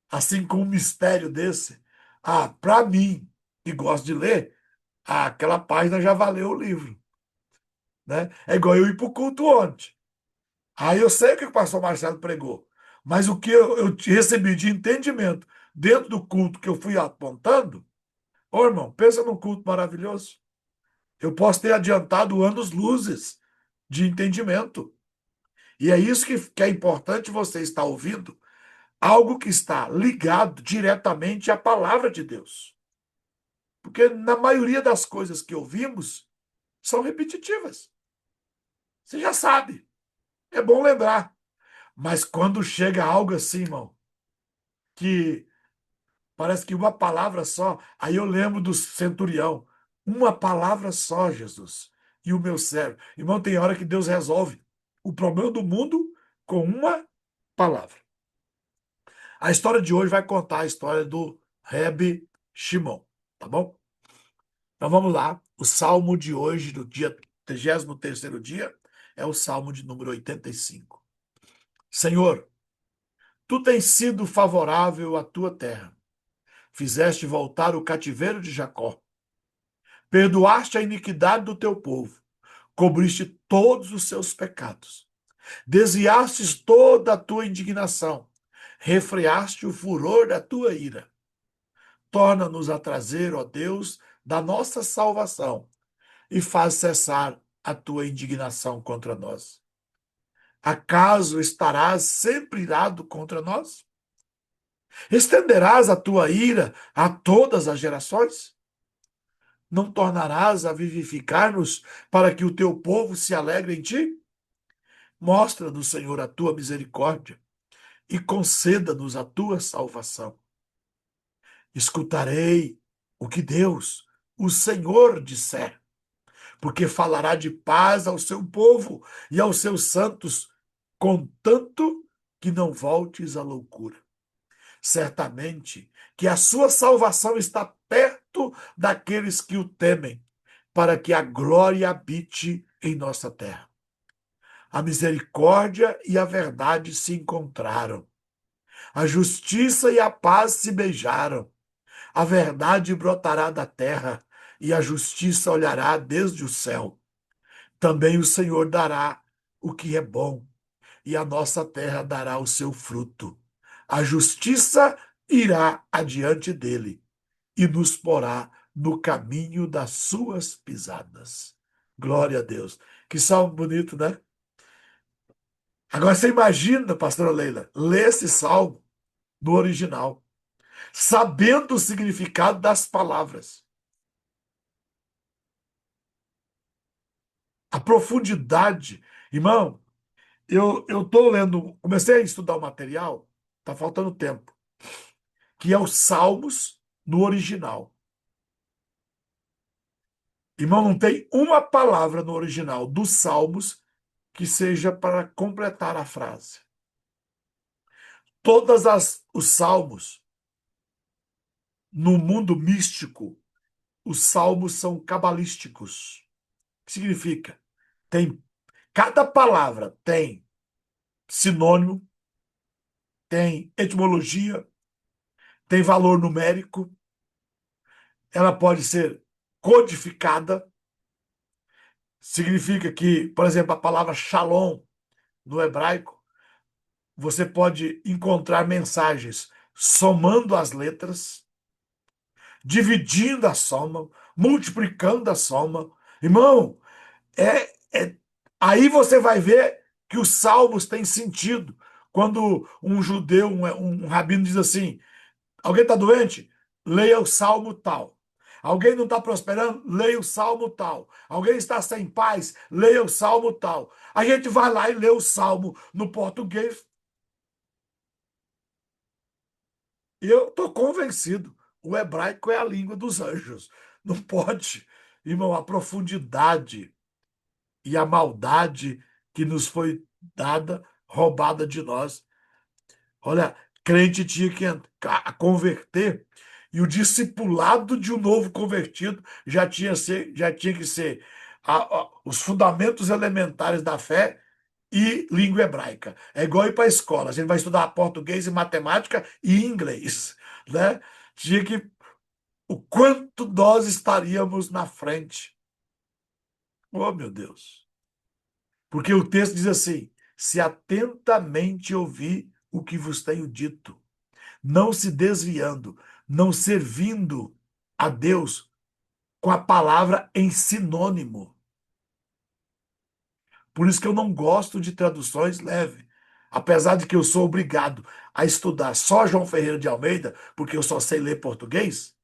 Assim com um mistério desse. Ah, para mim, que gosto de ler, aquela página já valeu o livro. Né? É igual eu ir para o culto ontem. Aí eu sei o que o pastor Marcelo pregou. Mas o que eu recebi de entendimento dentro do culto que eu fui apontando, ô irmão, pensa num culto maravilhoso. Eu posso ter adiantado anos-luzes de entendimento. E é isso que é importante você estar ouvindo, algo que está ligado diretamente à palavra de Deus. Porque na maioria das coisas que ouvimos são repetitivas. Você já sabe. É bom lembrar. Mas quando chega algo assim, irmão, que parece que uma palavra só, aí eu lembro do centurião. Uma palavra só, Jesus. E o meu servo. Irmão, tem hora que Deus resolve o problema do mundo com uma palavra. A história de hoje vai contar a história do Rebe Shimon, tá bom? Então vamos lá. O salmo de hoje, do dia 33º dia, é o salmo de número 85. Senhor, tu tens sido favorável à tua terra. Fizeste voltar o cativeiro de Jacó. Perdoaste a iniquidade do teu povo. Cobriste todos os seus pecados. Desviastes toda a tua indignação. Refreaste o furor da tua ira. Torna-nos a trazer, ó Deus, da nossa salvação e faz cessar a tua indignação contra nós. Acaso estarás sempre irado contra nós? Estenderás a tua ira a todas as gerações? Não tornarás a vivificar-nos para que o teu povo se alegre em ti? Mostra-nos, Senhor, a tua misericórdia e conceda-nos a tua salvação. Escutarei o que Deus, o Senhor, disser, porque falará de paz ao seu povo e aos seus santos, contanto que não voltes à loucura. Certamente que a sua salvação está perto daqueles que o temem, para que a glória habite em nossa terra. A misericórdia e a verdade se encontraram. A justiça e a paz se beijaram. A verdade brotará da terra e a justiça olhará desde o céu. Também o Senhor dará o que é bom e a nossa terra dará o seu fruto. A justiça irá adiante dele e nos porá no caminho das suas pisadas. Glória a Deus. Que salmo bonito, né? Agora você imagina, pastora Leila, ler esse salmo no original, sabendo o significado das palavras. A profundidade. Irmão, eu estou lendo, comecei a estudar o material, está faltando tempo, que é os Salmos no original. Irmão, não tem uma palavra no original dos Salmos que seja para completar a frase. Os salmos no mundo místico, os salmos são cabalísticos. O que significa? Tem cada palavra tem sinônimo, tem etimologia, tem valor numérico, ela pode ser codificada. Significa que, por exemplo, a palavra shalom no hebraico, você pode encontrar mensagens somando as letras, dividindo a soma, multiplicando a soma. Irmão, aí você vai ver que os salmos têm sentido. Quando um judeu, um rabino diz assim: alguém está doente? Leia o salmo tal. Alguém não está prosperando? Leia o salmo tal. Alguém está sem paz? Leia o salmo tal. A gente vai lá e lê o salmo no português. E eu estou convencido, o hebraico é a língua dos anjos. Não pode, irmão, a profundidade e a maldade que nos foi dada, roubada de nós. Olha, crente tinha que converter e o discipulado de um novo convertido já tinha que ser os fundamentos elementares da fé e língua hebraica. É igual ir para a escola. A gente vai estudar português e matemática e inglês, né? Tinha que o quanto nós estaríamos na frente. Oh, meu Deus. Porque o texto diz assim: se atentamente ouvir o que vos tenho dito, não se desviando, não servindo a Deus com a palavra em sinônimo. Por isso que eu não gosto de traduções leve. Apesar de que eu sou obrigado a estudar só João Ferreira de Almeida, porque eu só sei ler português,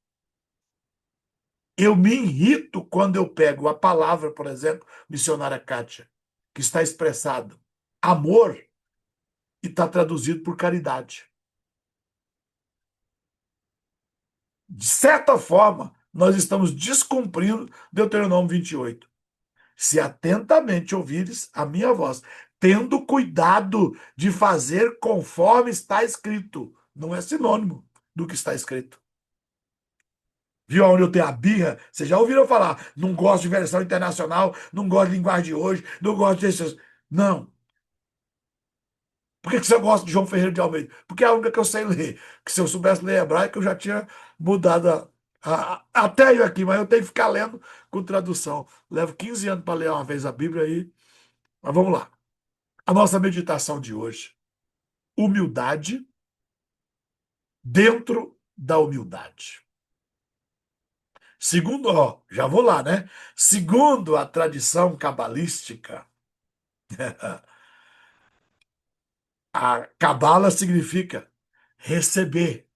eu me irrito quando eu pego a palavra, por exemplo, missionária Kátia, que está expressado amor, e está traduzido por caridade. De certa forma, nós estamos descumprindo Deuteronômio 28. Se atentamente ouvires a minha voz, tendo cuidado de fazer conforme está escrito. Não é sinônimo do que está escrito. Viu onde eu tenho a birra? Vocês já ouviram falar? Não gosto de versão internacional, não gosto de linguagem de hoje, não gosto desses. Não. Por que que você gosta de João Ferreira de Almeida? Porque é a única que eu sei ler. Que se eu soubesse ler hebraico, eu já tinha mudado até eu aqui, mas eu tenho que ficar lendo com tradução. Levo 15 anos para ler uma vez a Bíblia aí. Mas vamos lá. A nossa meditação de hoje. Humildade dentro da humildade. Segundo, ó, já vou lá, né? Segundo a tradição cabalística, a cabala significa receber.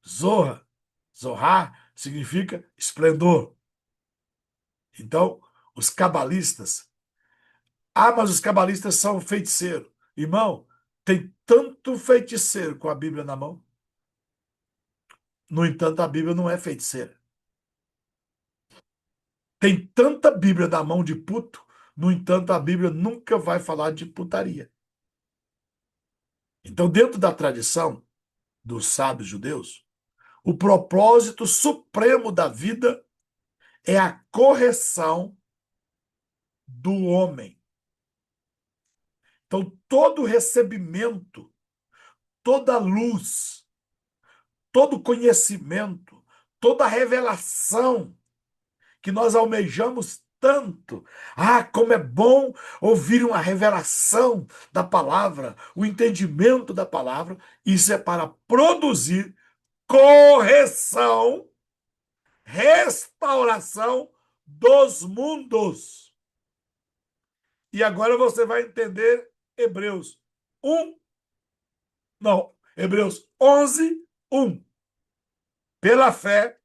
Zorra, zorrar significa esplendor. Então, os cabalistas. Ah, mas os cabalistas são feiticeiros. Irmão, tem tanto feiticeiro com a Bíblia na mão. No entanto, a Bíblia não é feiticeira. Tem tanta Bíblia na mão de puto, no entanto, a Bíblia nunca vai falar de putaria. Então, dentro da tradição dos sábios judeus, o propósito supremo da vida é a correção do homem. Então, todo recebimento, toda luz, todo conhecimento, toda revelação que nós almejamos tanto. Ah, como é bom ouvir uma revelação da palavra, o entendimento da palavra. Isso é para produzir correção, restauração dos mundos. E agora você vai entender Hebreus 1, não, Hebreus 11, 1. Pela fé,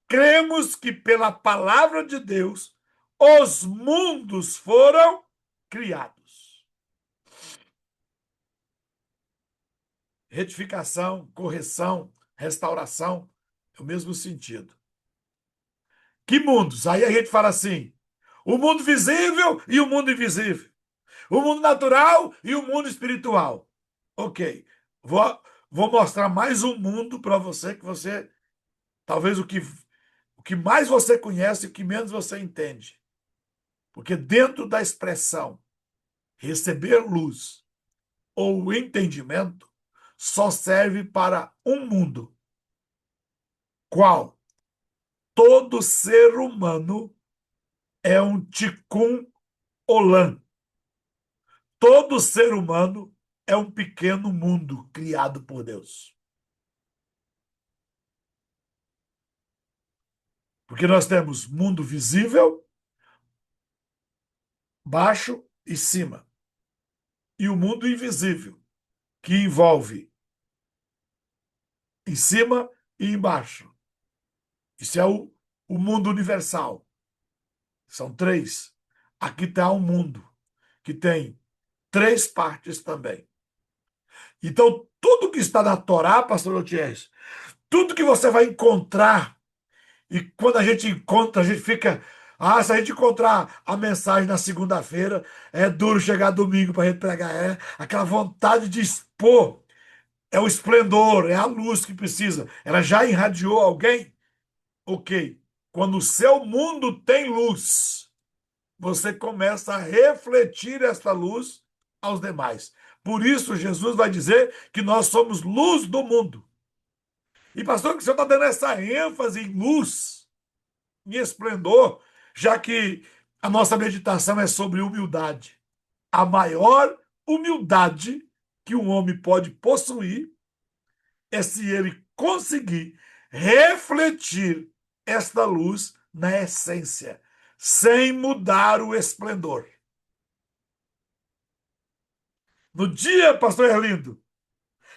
cremos que pela palavra de Deus os mundos foram criados. Retificação, correção, restauração, é o mesmo sentido. Que mundos? Aí a gente fala assim: o mundo visível e o mundo invisível. O mundo natural e o mundo espiritual. Ok. Vou mostrar mais um mundo para você que você. Talvez o que mais você conhece e o que menos você entende. Porque dentro da expressão receber luz ou entendimento só serve para um mundo. Qual? Todo ser humano é um tikkun olam. Todo ser humano é um pequeno mundo criado por Deus. Porque nós temos mundo visível, baixo e cima. E o mundo invisível, que envolve em cima e embaixo. Isso é o mundo universal. São três. Aqui está um mundo que tem três partes também. Então, tudo que está na Torá, pastor Otiés, tudo que você vai encontrar, e quando a gente encontra, a gente fica. Ah, se a gente encontrar a mensagem na segunda-feira, é duro chegar domingo para a gente pregar. É aquela vontade de expor. É o esplendor, é a luz que precisa. Ela já irradiou alguém? Ok. Quando o seu mundo tem luz, você começa a refletir esta luz aos demais. Por isso, Jesus vai dizer que nós somos luz do mundo. E, pastor, que o senhor está dando essa ênfase em luz, em esplendor, já que a nossa meditação é sobre humildade. A maior humildade que um homem pode possuir é se ele conseguir refletir esta luz na essência, sem mudar o esplendor. No dia, pastor Erlindo,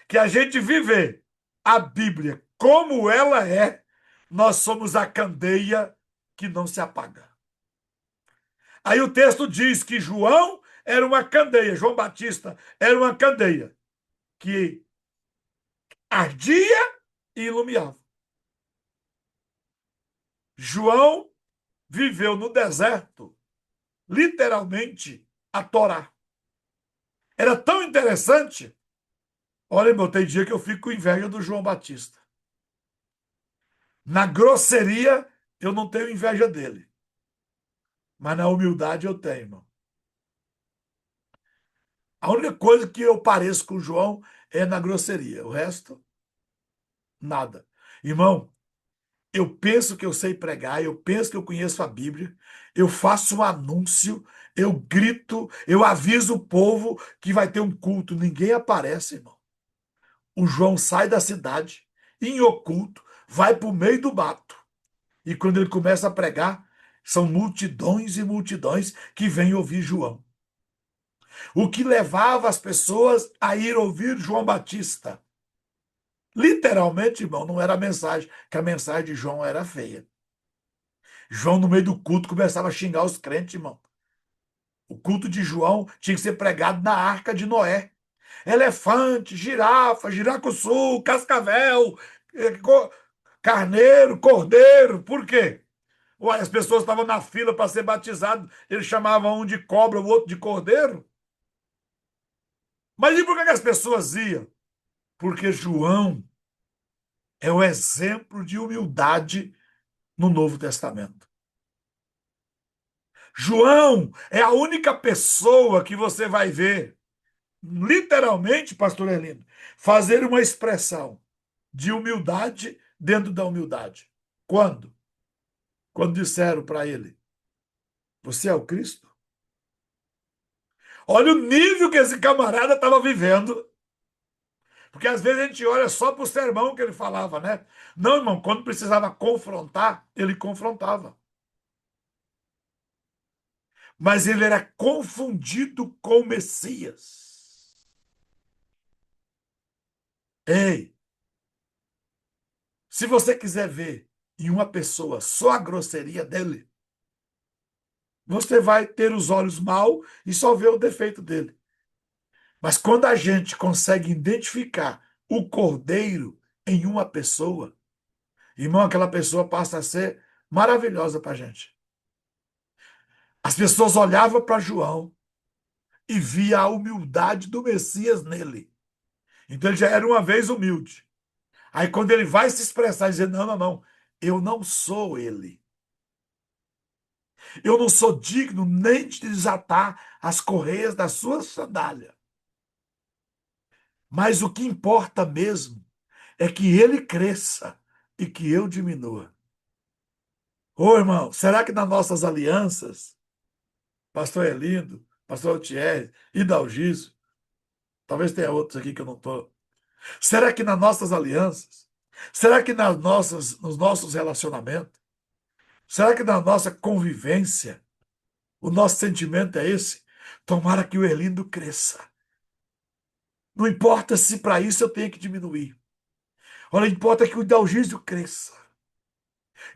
que a gente viver a Bíblia como ela é, nós somos a candeia que não se apaga. Aí o texto diz que João era uma candeia. João Batista era uma candeia que ardia e iluminava. João viveu no deserto, literalmente, a Torá. Era tão interessante. Olha, irmão, tem dia que eu fico com inveja do João Batista. Na grosseria, eu não tenho inveja dele. Mas na humildade eu tenho, irmão. A única coisa que eu pareço com o João é na grosseria. O resto, nada. Irmão, eu penso que eu sei pregar, eu penso que eu conheço a Bíblia, eu faço um anúncio, eu grito, eu aviso o povo que vai ter um culto. Ninguém aparece, irmão. O João sai da cidade, em oculto, vai para o meio do mato. E quando ele começa a pregar, são multidões e multidões que vêm ouvir João. O que levava as pessoas a ir ouvir João Batista. Literalmente, irmão, não era a mensagem, que a mensagem de João era feia. João, no meio do culto, começava a xingar os crentes, irmão. O culto de João tinha que ser pregado na arca de Noé. Elefante, girafa, giracuçu, cascavel, eh, co- carneiro, cordeiro. Por quê? Ué, as pessoas estavam na fila para ser batizado, eles chamavam um de cobra, o outro de cordeiro. Mas e por que as pessoas iam? Porque João é o exemplo de humildade no Novo Testamento. João é a única pessoa que você vai ver, literalmente, pastor Elino, fazer uma expressão de humildade dentro da humildade. Quando? Quando disseram para ele: Você é o Cristo? Olha o nível que esse camarada estava vivendo. Porque às vezes a gente olha só para o sermão que ele falava, né? Não, irmão, quando precisava confrontar, ele confrontava. Mas ele era confundido com o Messias. Ei, se você quiser ver em uma pessoa só a grosseria dele, você vai ter os olhos mal e só ver o defeito dele. Mas quando a gente consegue identificar o cordeiro em uma pessoa, irmão, aquela pessoa passa a ser maravilhosa para a gente. As pessoas olhavam para João e via a humildade do Messias nele. Então ele já era uma vez humilde. Aí quando ele vai se expressar, dizendo, não, não, não, eu não sou ele. Eu não sou digno nem de desatar as correias da sua sandália. Mas o que importa mesmo é que ele cresça e que eu diminua. Ô, irmão, será que nas nossas alianças, pastor Elindo, pastor Thierry e Dalgísio, talvez tenha outros aqui que eu não estou. Será que nas nossas alianças, será que nos nossos relacionamentos, será que na nossa convivência, o nosso sentimento é esse? Tomara que o Elindo cresça. Não importa se para isso eu tenho que diminuir. Olha, importa que o Dalgísio cresça.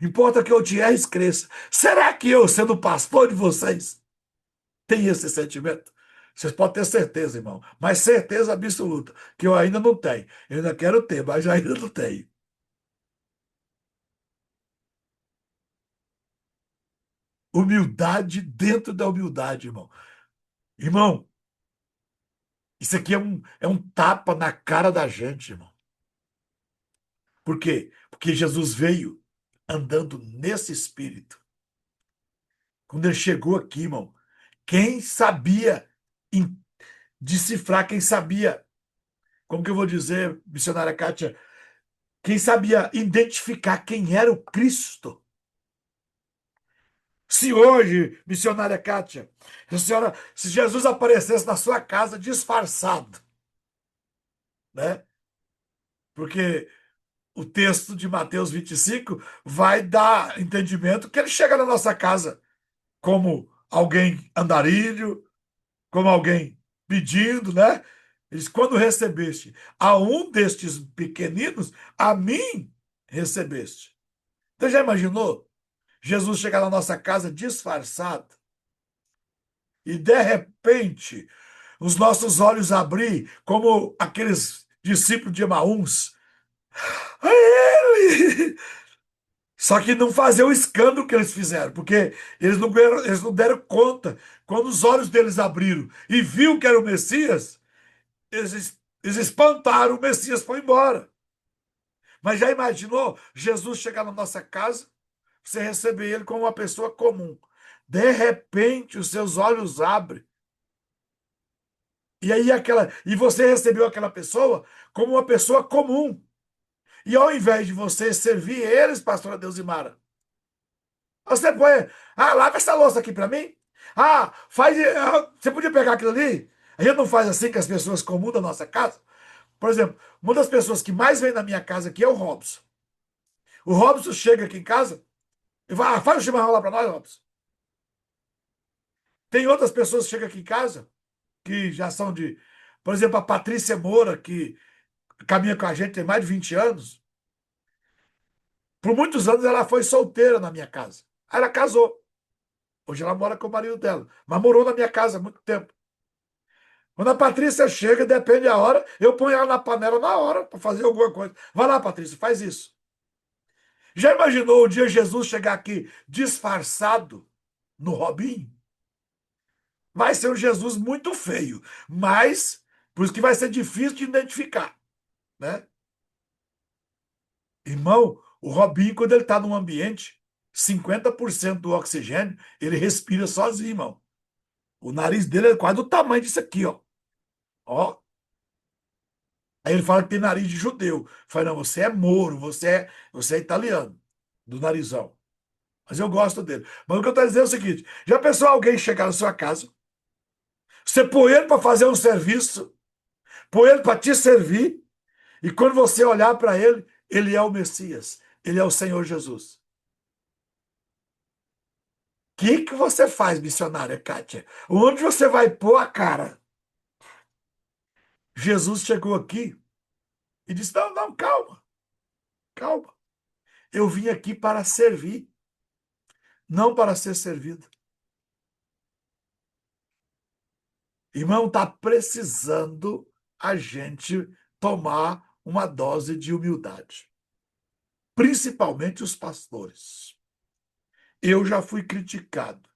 Importa que o Thierry cresça. Será que eu, sendo pastor de vocês, tenho esse sentimento? Vocês podem ter certeza, irmão. Mas certeza absoluta que eu ainda não tenho. Eu ainda quero ter, mas ainda não tenho. Humildade dentro da humildade, irmão. Irmão, isso aqui é um tapa na cara da gente, irmão. Por quê? Porque Jesus veio andando nesse espírito. Quando ele chegou aqui, irmão, quem sabia decifrar, quem sabia, como que eu vou dizer, missionária Kátia, quem sabia identificar quem era o Cristo? Se hoje, missionária Kátia, se Jesus aparecesse na sua casa disfarçado, né? Porque o texto de Mateus 25 vai dar entendimento que ele chega na nossa casa como alguém andarilho, como alguém pedindo, né? Ele diz, quando recebeste a um destes pequeninos, a mim recebeste. Você já imaginou? Jesus chegar na nossa casa disfarçado e de repente os nossos olhos abrir, como aqueles discípulos de Emaús. É ele! Só que não fazer o escândalo que eles fizeram, porque eles não deram conta. Quando os olhos deles abriram e viu que era o Messias, eles espantaram, o Messias foi embora. Mas já imaginou Jesus chegar na nossa casa, você receber ele como uma pessoa comum? De repente, os seus olhos abrem. E você recebeu aquela pessoa como uma pessoa comum. E ao invés de você servir eles, pastora Deusimara, você põe, lava essa louça aqui para mim. Você podia pegar aquilo ali? A gente não faz assim com as pessoas comuns da nossa casa? Por exemplo, uma das pessoas que mais vem na minha casa aqui é o Robson. O Robson chega aqui em casa e vai, faz o chimarrão lá para nós, Robson. Tem outras pessoas que chegam aqui em casa que já são de, por exemplo, a Patrícia Moura, que caminha com a gente tem mais de 20 anos. Por muitos anos ela foi solteira na minha casa. Aí ela casou. Hoje ela mora com o marido dela, mas morou na minha casa há muito tempo. Quando a Patrícia chega, depende da hora, eu ponho ela na panela na hora para fazer alguma coisa. Vai lá, Patrícia, faz isso. Já imaginou o dia Jesus chegar aqui disfarçado no Robinho? Vai ser um Jesus muito feio, mas por isso que vai ser difícil de identificar, né? Irmão, o Robinho, quando ele está num ambiente, 50% do oxigênio, ele respira sozinho, irmão. O nariz dele é quase do tamanho disso aqui, ó. Ó. Aí ele fala que tem nariz de judeu. Fala, não, você é mouro, você é italiano, do narizão. Mas eu gosto dele. Mas o que eu estou dizendo é o seguinte: já pensou alguém chegar na sua casa, você põe ele para fazer um serviço, põe ele para te servir, e quando você olhar para ele, ele é o Messias, ele é o Senhor Jesus. O que você faz, missionária Kátia? Onde você vai pôr a cara? Jesus chegou aqui e disse: não, não, calma, calma. Eu vim aqui para servir, não para ser servido. Irmão, está precisando a gente tomar uma dose de humildade. Principalmente os pastores. Eu já fui criticado.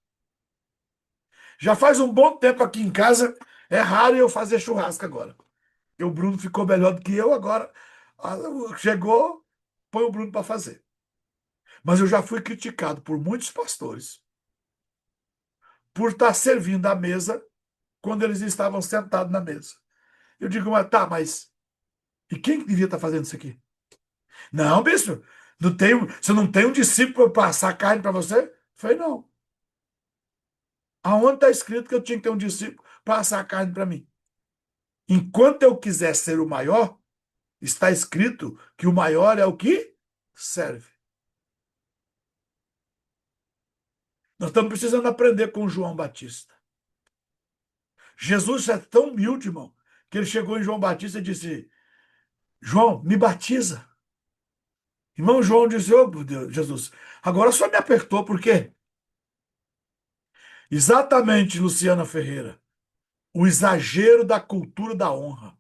Já faz um bom tempo aqui em casa, é raro eu fazer churrasco agora. E o Bruno ficou melhor do que eu agora. Chegou, põe o Bruno para fazer. Mas eu já fui criticado por muitos pastores por estar servindo a mesa quando eles estavam sentados na mesa. Eu digo, mas e quem que devia estar fazendo isso aqui? Não, bispo, você não tem um discípulo para passar carne para você? Eu falei, não. Aonde está escrito que eu tinha que ter um discípulo para assar carne para mim? Enquanto eu quiser ser o maior, está escrito que o maior é o que serve. Nós estamos precisando aprender com João Batista. Jesus é tão humilde, irmão, que ele chegou em João Batista e disse: João, me batiza. Irmão João disse: ô, Deus, Jesus, agora só me apertou, por quê? Exatamente, Luciana Ferreira, o exagero da cultura da honra.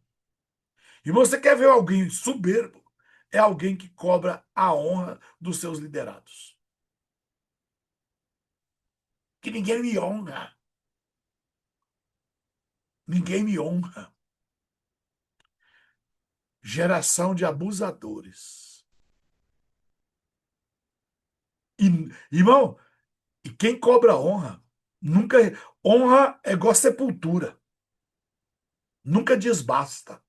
E você quer ver alguém soberbo? É alguém que cobra a honra dos seus liderados. Que ninguém me honra. Ninguém me honra. Geração de abusadores. E, irmão, e quem cobra honra, nunca. Honra é igual sepultura. Nunca desbasta.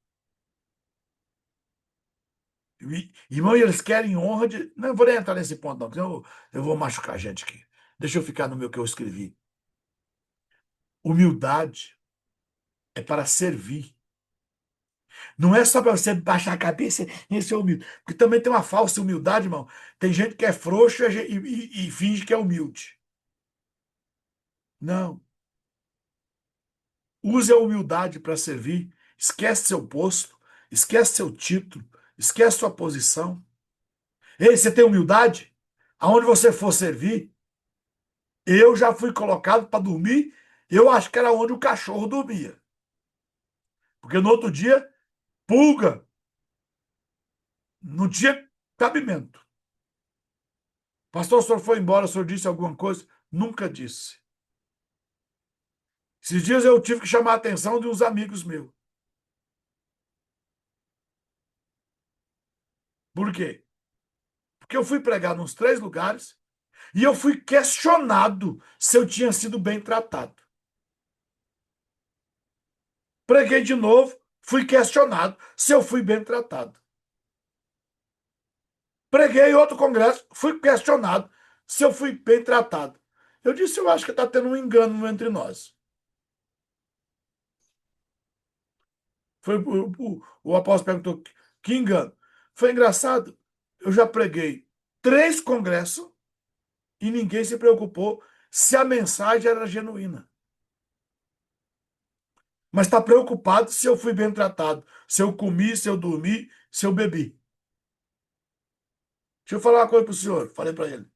Irmão, e eles querem honra de. Não, eu vou nem entrar nesse ponto, não, porque eu vou machucar a gente aqui. Deixa eu ficar no meu que eu escrevi. Humildade é para servir. Não é só para você baixar a cabeça e ser humilde. Porque também tem uma falsa humildade, irmão. Tem gente que é frouxo e finge que é humilde. Não. Use a humildade para servir. Esquece seu posto. Esquece seu título. Esquece sua posição. Ei, você tem humildade? Aonde você for servir, eu já fui colocado para dormir Eu acho que era onde o cachorro dormia. Porque no outro dia, pulga, não tinha cabimento. Pastor, o senhor foi embora, o senhor disse alguma coisa? Nunca disse. Esses dias eu tive que chamar a atenção de uns amigos meus. Por quê? Porque eu fui pregar nos 3 lugares e eu fui questionado se eu tinha sido bem tratado. Preguei de novo, fui questionado se eu fui bem tratado. Preguei em outro congresso, fui questionado se eu fui bem tratado. Eu disse, eu acho que está tendo um engano entre nós. O apóstolo perguntou, que engano? Foi engraçado. Eu já preguei 3 congressos e ninguém se preocupou se a mensagem era genuína. Mas está preocupado se eu fui bem tratado, se eu comi, se eu dormi, se eu bebi. Deixa eu falar uma coisa para o senhor. Falei para ele.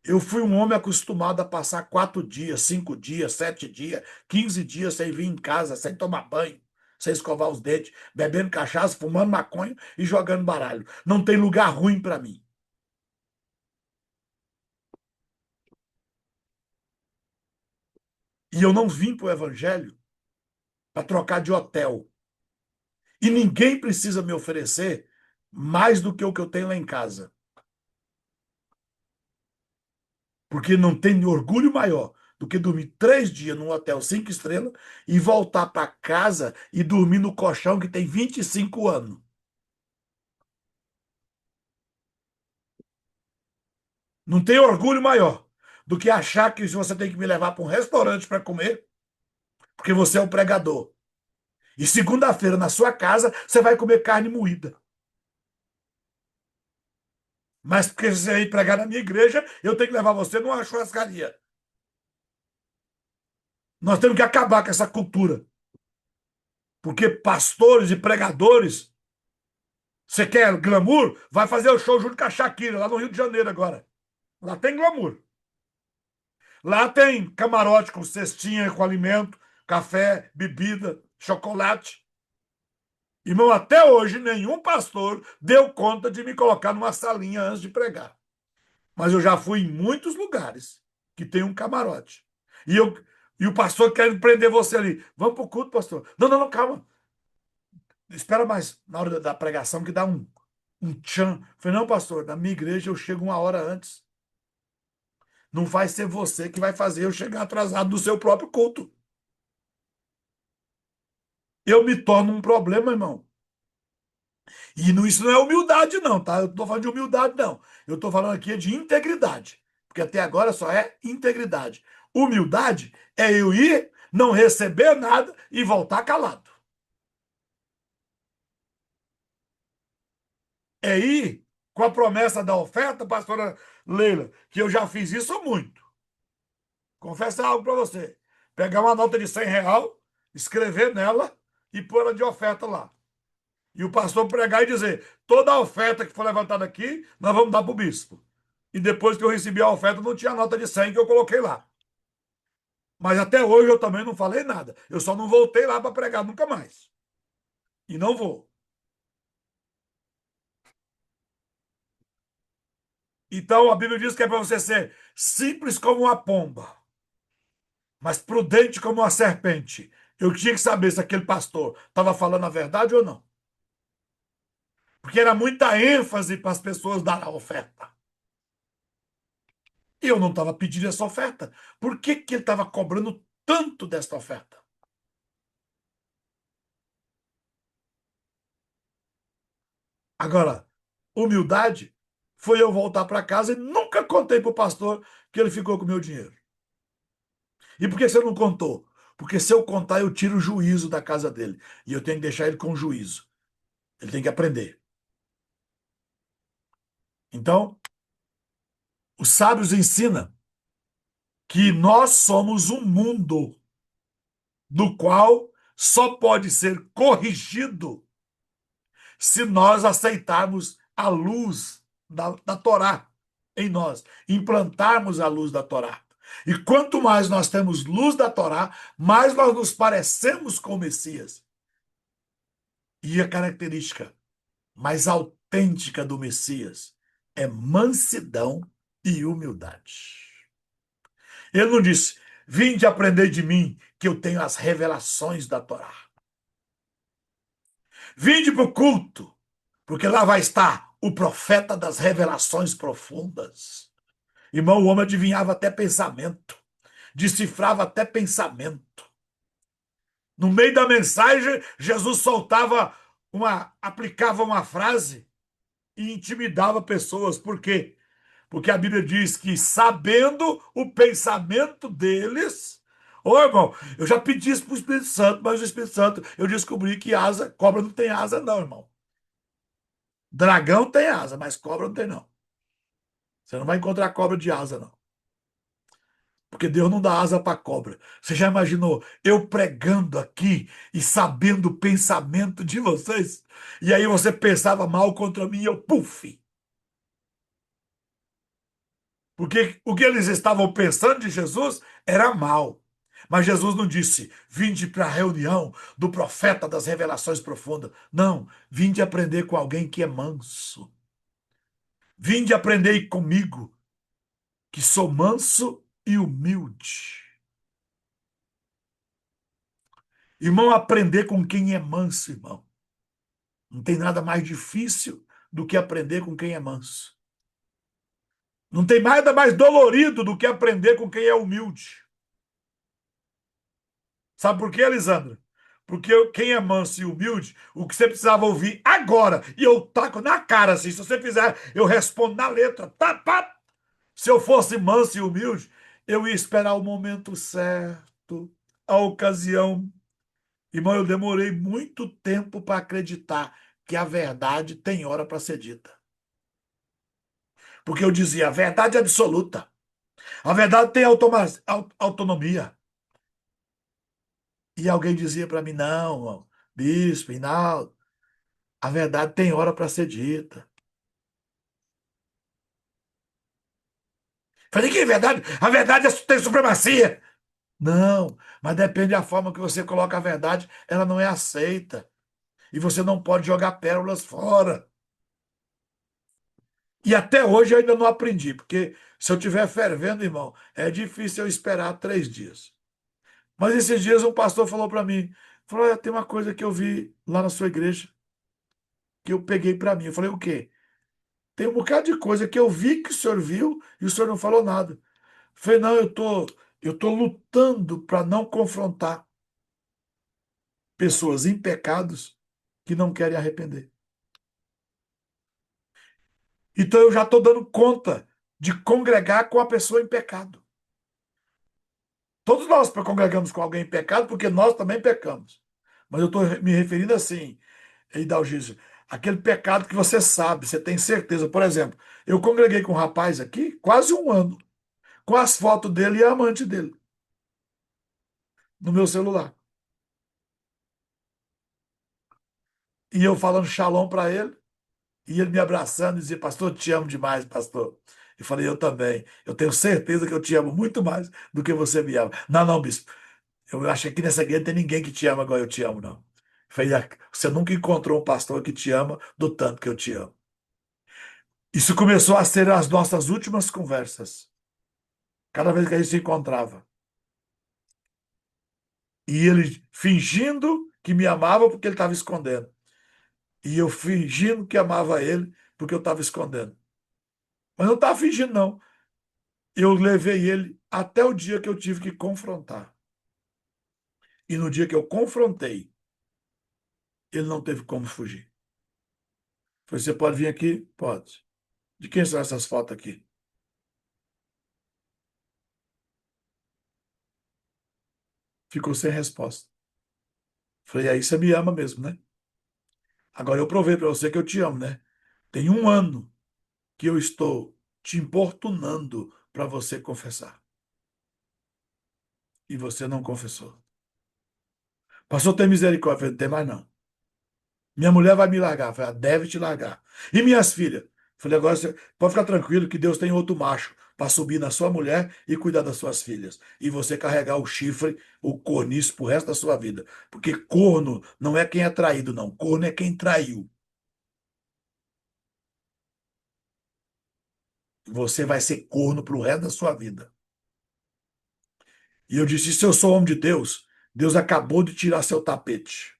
Eu fui um homem acostumado a passar 4 dias, 5 dias, 7 dias, 15 dias sem vir em casa, sem tomar banho, sem escovar os dentes, bebendo cachaça, fumando maconha e jogando baralho. Não tem lugar ruim para mim. E eu não vim para o evangelho para trocar de hotel. E ninguém precisa me oferecer mais do que o que eu tenho lá em casa. Porque não tem orgulho maior do que dormir 3 dias num hotel 5 estrelas e voltar para casa e dormir no colchão que tem 25 anos. Não tem orgulho maior do que achar que você tem que me levar para um restaurante para comer, porque você é o pregador. E segunda-feira, na sua casa, você vai comer carne moída. Mas porque você ir pregar na minha igreja, eu tenho que levar você numa churrascaria. Nós temos que acabar com essa cultura. Porque pastores e pregadores, você quer glamour? Vai fazer o show junto com a Shakira, lá no Rio de Janeiro agora. Lá tem glamour. Lá tem camarote com cestinha com alimento, café, bebida, chocolate. Irmão, até hoje nenhum pastor deu conta de me colocar numa salinha antes de pregar. Mas eu já fui em muitos lugares que tem um camarote. E, eu, e o pastor quer prender você ali. Vamos pro culto, pastor. Não, não, não, calma. Espera mais na hora da pregação que dá um tchan. Eu falei, não, pastor, na minha igreja eu chego 1 hora antes. Não vai ser você que vai fazer eu chegar atrasado do seu próprio culto. Eu me torno um problema, irmão. E isso não é humildade, não, tá? Eu não tô falando de humildade, não. Eu tô falando aqui de integridade. Porque até agora só é integridade. Humildade é eu ir, não receber nada e voltar calado. É ir com a promessa da oferta, pastora Leila, que eu já fiz isso muito. Confessa algo para você. Pegar uma nota de R$ 100, escrever nela e pôr ela de oferta lá. E o pastor pregar e dizer: toda a oferta que for levantada aqui, nós vamos dar para o bispo. E depois que eu recebi a oferta, não tinha nota de 100 que eu coloquei lá. Mas até hoje eu também não falei nada. Eu só não voltei lá para pregar nunca mais. E não vou. Então a Bíblia diz que é para você ser simples como uma pomba, mas prudente como uma serpente. Eu tinha que saber se aquele pastor estava falando a verdade ou não. Porque era muita ênfase para as pessoas dar a oferta. E eu não estava pedindo essa oferta. Por que ele estava cobrando tanto desta oferta? Agora, humildade foi eu voltar para casa e nunca contei para o pastor que ele ficou com o meu dinheiro. E por que você não contou? Porque se eu contar, eu tiro o juízo da casa dele. E eu tenho que deixar ele com juízo. Ele tem que aprender. Então, os sábios ensinam que nós somos um mundo do qual só pode ser corrigido se nós aceitarmos a luz da Torá em nós, implantarmos a luz da Torá. E quanto mais nós temos luz da Torá, mais nós nos parecemos com o Messias. E a característica mais autêntica do Messias é mansidão e humildade. Ele não disse: vinde aprender de mim, que eu tenho as revelações da Torá. Vinde para o culto, porque lá vai estar o profeta das revelações profundas. Irmão, o homem adivinhava até pensamento, decifrava até pensamento. No meio da mensagem, Jesus aplicava uma frase e intimidava pessoas. Por quê? Porque a Bíblia diz que, sabendo o pensamento deles. Ô, irmão, eu já pedi isso para o Espírito Santo, mas o Espírito Santo, eu descobri que cobra não tem asa, não, irmão. Dragão tem asa, mas cobra não tem, não. Você não vai encontrar cobra de asa, não. Porque Deus não dá asa para cobra. Você já imaginou eu pregando aqui e sabendo o pensamento de vocês? E aí você pensava mal contra mim e eu, puf! Porque o que eles estavam pensando de Jesus era mal. Mas Jesus não disse: vinde para a reunião do profeta das revelações profundas. Não, vinde aprender com alguém que é manso. Vinde aprender comigo, que sou manso e humilde. Irmão, aprender com quem é manso, irmão. Não tem nada mais difícil do que aprender com quem é manso. Não tem nada mais dolorido do que aprender com quem é humilde. Sabe por quê, Elisandra? Porque quem é manso e humilde, o que você precisava ouvir agora, e eu taco na cara assim, se você fizer, eu respondo na letra, tá, pá. Se eu fosse manso e humilde, eu ia esperar o momento certo, a ocasião. Irmão, eu demorei muito tempo para acreditar que a verdade tem hora para ser dita. Porque eu dizia, a verdade é absoluta. A verdade tem autonomia. E alguém dizia para mim, não, bispo, Hinaldo, a verdade tem hora para ser dita. Falei, que é verdade? A verdade tem supremacia. Não, mas depende da forma que você coloca a verdade, ela não é aceita. E você não pode jogar pérolas fora. E até hoje eu ainda não aprendi, porque se eu estiver fervendo, irmão, é difícil eu esperar 3 dias. Mas esses dias um pastor falou para mim, falou, "Olha, tem uma coisa que eu vi lá na sua igreja, que eu peguei para mim." Eu falei, o quê? Tem um bocado de coisa que eu vi que o senhor viu e o senhor não falou nada. Eu falei, não, eu tô lutando para não confrontar pessoas em pecados que não querem arrepender. Então eu já estou dando conta de congregar com a pessoa em pecado. Todos nós congregamos com alguém em pecado porque nós também pecamos. Mas eu estou me referindo assim, Idalgísio, aquele pecado que você sabe, você tem certeza. Por exemplo, eu congreguei com um rapaz aqui quase um ano, com as fotos dele e a amante dele, no meu celular. E eu falando shalom para ele, e ele me abraçando e dizia, pastor, eu te amo demais, pastor. Eu falei, eu também. Eu tenho certeza que eu te amo muito mais do que você me ama. Não, não, bispo. Eu acho que aqui nessa igreja não tem ninguém que te ama igual eu te amo, não. Eu falei, "Ah, você nunca encontrou um pastor que te ama do tanto que eu te amo." Isso começou a ser as nossas últimas conversas. Cada vez que a gente se encontrava. E ele fingindo que me amava porque ele estava escondendo. E eu fingindo que amava ele porque eu estava escondendo. Mas não estava fingindo, não. Eu levei ele até o dia que eu tive que confrontar. E no dia que eu confrontei, ele não teve como fugir. Falei, você pode vir aqui? Pode. De quem são essas fotos aqui? Ficou sem resposta. Falei, aí você me ama mesmo, né? Agora eu provei para você que eu te amo, né? Tem um ano que eu estou te importunando para você confessar. E você não confessou. Pastor, tem misericórdia. Eu falei, não tem mais não. Minha mulher vai me largar. Eu falei, ela deve te largar. E minhas filhas? Eu falei, agora você pode ficar tranquilo que Deus tem outro macho para subir na sua mulher e cuidar das suas filhas. E você carregar o chifre, o corniço pro resto da sua vida. Porque corno não é quem é traído, não. Corno é quem traiu. Você vai ser corno pro resto da sua vida. E eu disse: se eu sou homem de Deus, Deus acabou de tirar seu tapete.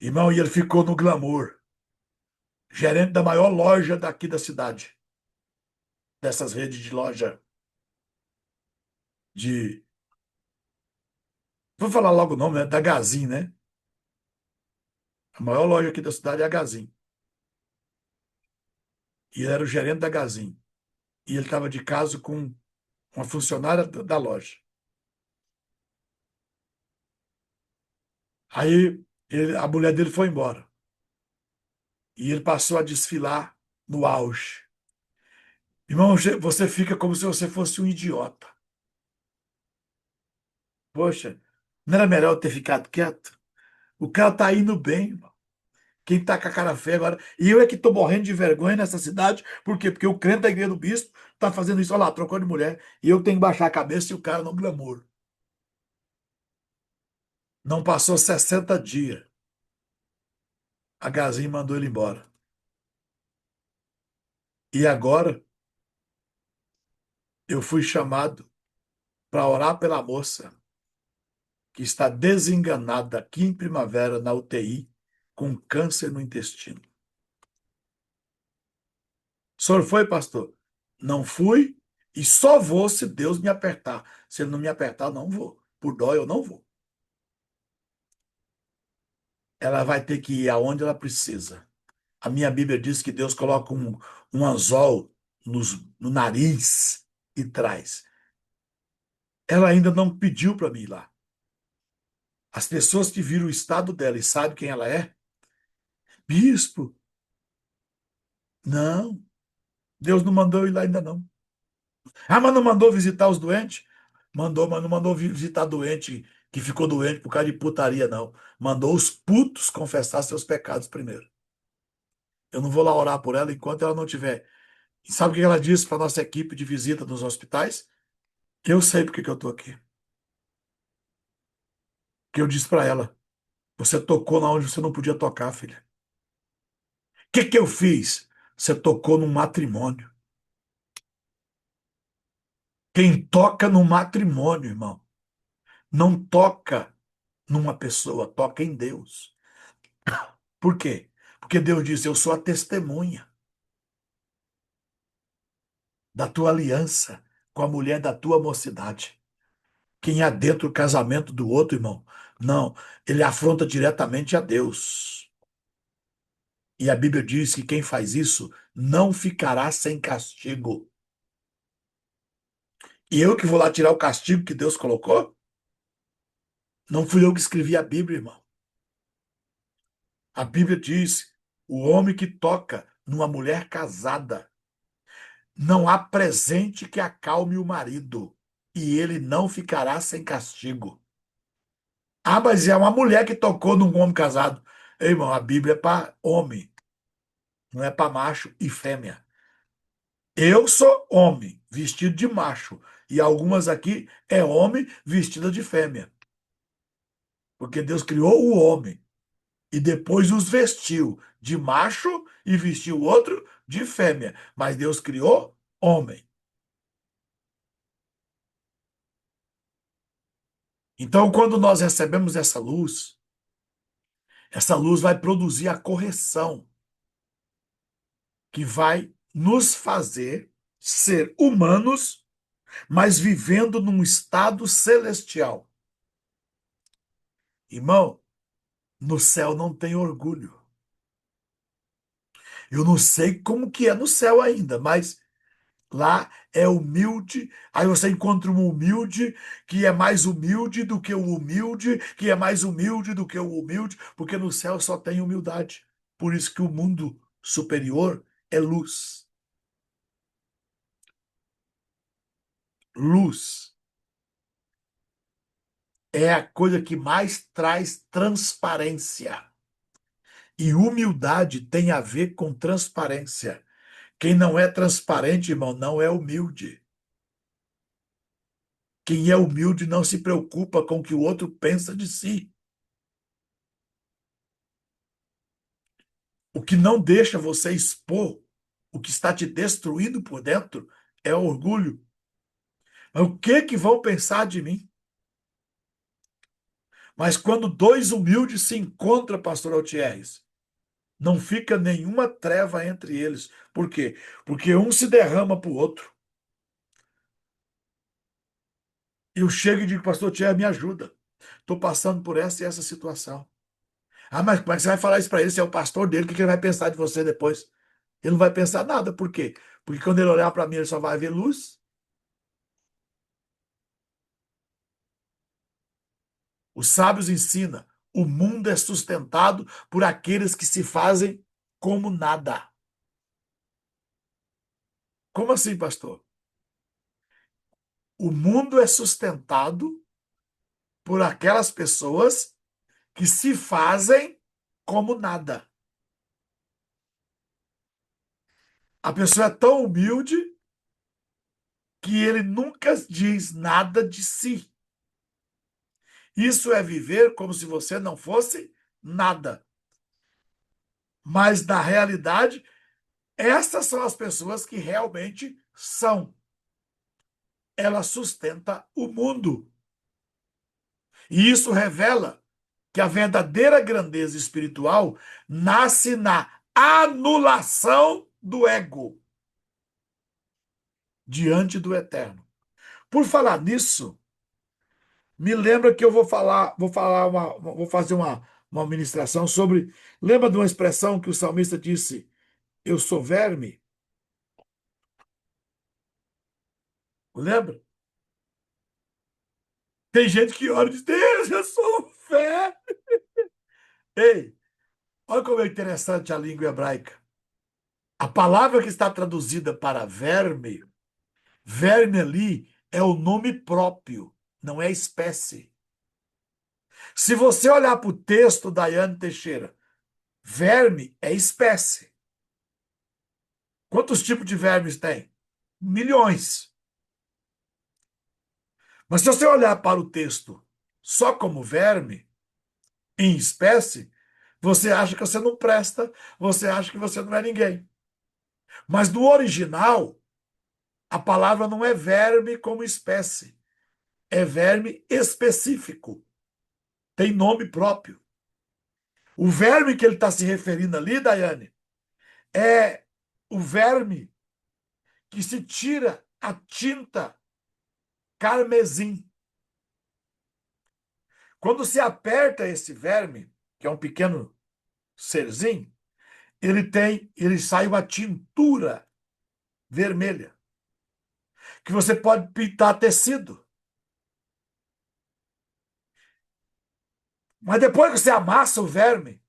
Irmão, e ele ficou no glamour. Gerente da maior loja daqui da cidade. Dessas redes de loja de. Vou falar logo o nome, né? Da Gazin, né? A maior loja aqui da cidade é a Gazin. E ele era o gerente da Gazin. E ele estava de caso com uma funcionária da loja. Aí a mulher dele foi embora. E ele passou a desfilar no auge. Irmão, você fica como se você fosse um idiota. Poxa, não era melhor eu ter ficado quieto? O cara tá indo bem, irmão. Quem tá com a cara feia agora. E eu é que tô morrendo de vergonha nessa cidade. Por quê? Porque o crente da igreja do bispo tá fazendo isso. Olha lá, trocou de mulher. E eu tenho que baixar a cabeça e o cara não glamour. Não passou 60 dias. A Gazin mandou ele embora. E agora eu fui chamado para orar pela moça que está desenganada aqui em Primavera, na UTI, com câncer no intestino. O senhor foi, pastor? Não fui e só vou se Deus me apertar. Se ele não me apertar, não vou. Por dó, eu não vou. Ela vai ter que ir aonde ela precisa. A minha Bíblia diz que Deus coloca um anzol no nariz e traz. Ela ainda não pediu para mim ir lá. As pessoas que viram o estado dela e sabem quem ela é, bispo, não, Deus não mandou eu ir lá ainda não. Ah, mas não mandou visitar os doentes? Mandou, mas não mandou visitar doente que ficou doente por causa de putaria, não. Mandou os putos confessar seus pecados primeiro. Eu não vou lá orar por ela enquanto ela não tiver. E sabe o que ela disse para nossa equipe de visita nos hospitais? Eu sei porque que eu tô aqui. Que eu disse para ela: você tocou na onde você não podia tocar, filha. O que que eu fiz? Você tocou num matrimônio. Quem toca no matrimônio, irmão, não toca numa pessoa, toca em Deus. Por quê? Porque Deus disse: eu sou a testemunha da tua aliança com a mulher da tua mocidade. Quem adentra o casamento do outro, irmão, não, ele afronta diretamente a Deus. E a Bíblia diz que quem faz isso não ficará sem castigo. E eu que vou lá tirar o castigo que Deus colocou? Não fui eu que escrevi a Bíblia, irmão. A Bíblia diz: o homem que toca numa mulher casada, não há presente que acalme o marido, e ele não ficará sem castigo. Ah, mas é uma mulher que tocou num homem casado. Ei, irmão, a Bíblia é para homem, não é para macho e fêmea. Eu sou homem, vestido de macho, e algumas aqui é homem vestida de fêmea, porque Deus criou o homem e depois os vestiu de macho e vestiu o outro de fêmea, mas Deus criou homem. Então, quando nós recebemos essa luz vai produzir a correção que vai nos fazer ser humanos, mas vivendo num estado celestial. Irmão, no céu não tem orgulho. Eu não sei como que é no céu ainda, mas lá é humilde. Aí você encontra um humilde que é mais humilde do que o humilde, que é mais humilde do que o humilde, porque no céu só tem humildade. Por isso que o mundo superior é luz. Luz é a coisa que mais traz transparência. E humildade tem a ver com transparência. Quem não é transparente, irmão, não é humilde. Quem é humilde não se preocupa com o que o outro pensa de si. O que não deixa você expor o que está te destruindo por dentro é o orgulho. Mas o que que vão pensar de mim? Mas quando dois humildes se encontram, pastor Altieres, não fica nenhuma treva entre eles. Por quê? Porque um se derrama para o outro. Eu chego e digo, pastor Altieres, me ajuda. Estou passando por essa e essa situação. Ah, mas como é que você vai falar isso para ele? Você é o pastor dele, o que que ele vai pensar de você depois? Ele não vai pensar nada. Por quê? Porque quando ele olhar para mim, ele só vai ver luz. Os sábios ensinam: o mundo é sustentado por aqueles que se fazem como nada. Como assim, pastor? O mundo é sustentado por aquelas pessoas que se fazem como nada. A pessoa é tão humilde que ele nunca diz nada de si. Isso é viver como se você não fosse nada. Mas, na realidade, essas são as pessoas que realmente são. Ela sustenta o mundo. E isso revela que a verdadeira grandeza espiritual nasce na anulação do ego diante do eterno. Por falar nisso, me lembra que eu vou fazer uma ministração sobre. Lembra de uma expressão que o salmista disse: Eu sou verme? Lembra? Tem gente que ora e diz: Deus, eu sou um verme. Ei, olha como é interessante a língua hebraica. A palavra que está traduzida para verme, verme ali é o nome próprio, não é espécie. Se você olhar para o texto da Yane Teixeira, verme é espécie. Quantos tipos de vermes tem? Milhões. Mas se você olhar para o texto só como verme, em espécie, você acha que você não presta, você acha que você não é ninguém. Mas no original, a palavra não é verme como espécie, é verme específico, tem nome próprio. O verme que ele está se referindo ali, Daiane, é o verme que se tira a tinta carmesim. Quando se aperta esse verme, que é um pequeno serzinho, ele sai uma tintura vermelha, que você pode pintar tecido. Mas depois que você amassa o verme,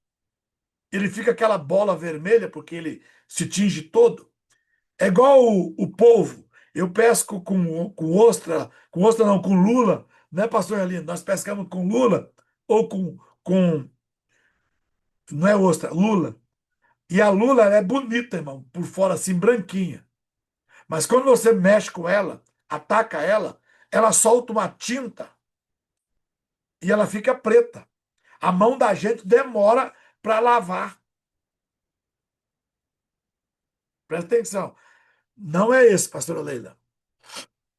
ele fica aquela bola vermelha, porque ele se tinge todo. É igual o polvo. Eu pesco com ostra, não, com lula, né, pastor Elino? Nós pescamos com lula ou não é ostra, lula. E a lula ela é bonita, irmão, por fora assim, branquinha. Mas quando você mexe com ela, ataca ela, ela solta uma tinta e ela fica preta. A mão da gente demora para lavar. Presta atenção. Não é esse, pastora Leila.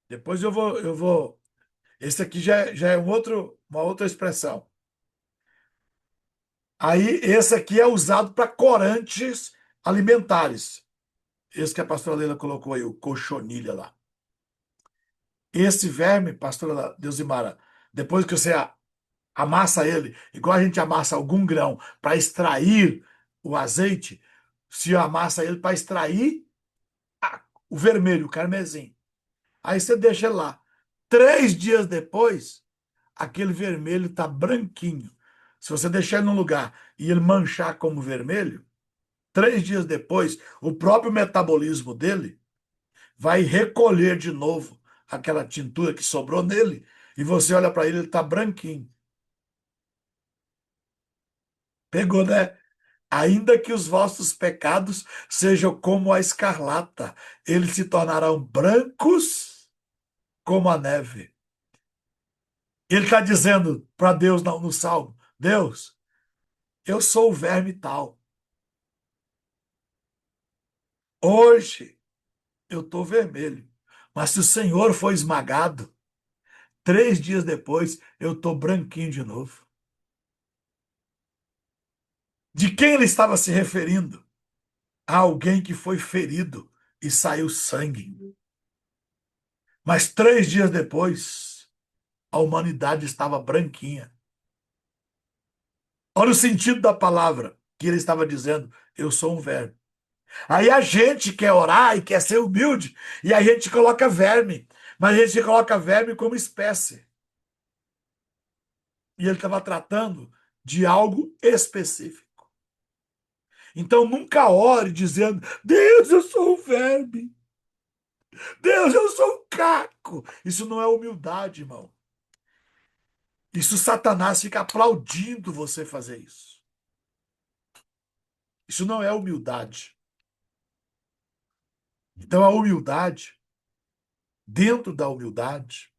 Depois eu vou. Esse aqui já é uma outra expressão. Aí, esse aqui é usado para corantes alimentares. Esse que a pastora Leila colocou aí, o cochonilha lá. Esse verme, pastora Deusimara, depois que você amassa ele, igual a gente amassa algum grão para extrair o azeite, se amassa ele para extrair o vermelho, o carmesim. Aí você deixa ele lá. 3 dias depois, aquele vermelho está branquinho. Se você deixar ele num lugar e ele manchar como vermelho, 3 dias depois, o próprio metabolismo dele vai recolher de novo aquela tintura que sobrou nele e você olha para ele, ele está branquinho. Pegou, né? Ainda que os vossos pecados sejam como a escarlata, eles se tornarão brancos como a neve. Ele está dizendo para Deus no Salmo: Deus, eu sou o verme tal. Hoje eu estou vermelho. Mas se o Senhor for esmagado, 3 dias depois eu estou branquinho de novo. De quem ele estava se referindo? A alguém que foi ferido e saiu sangue. Mas 3 dias depois, a humanidade estava branquinha. Olha o sentido da palavra que ele estava dizendo: eu sou um verme. Aí a gente quer orar e quer ser humilde, e a gente coloca verme, mas a gente coloca verme como espécie. E ele estava tratando de algo específico. Então nunca ore dizendo: Deus, eu sou um verme. Deus, eu sou um caco. Isso não é humildade, irmão. Isso Satanás fica aplaudindo você fazer isso. Isso não é humildade. Então a humildade, dentro da humildade,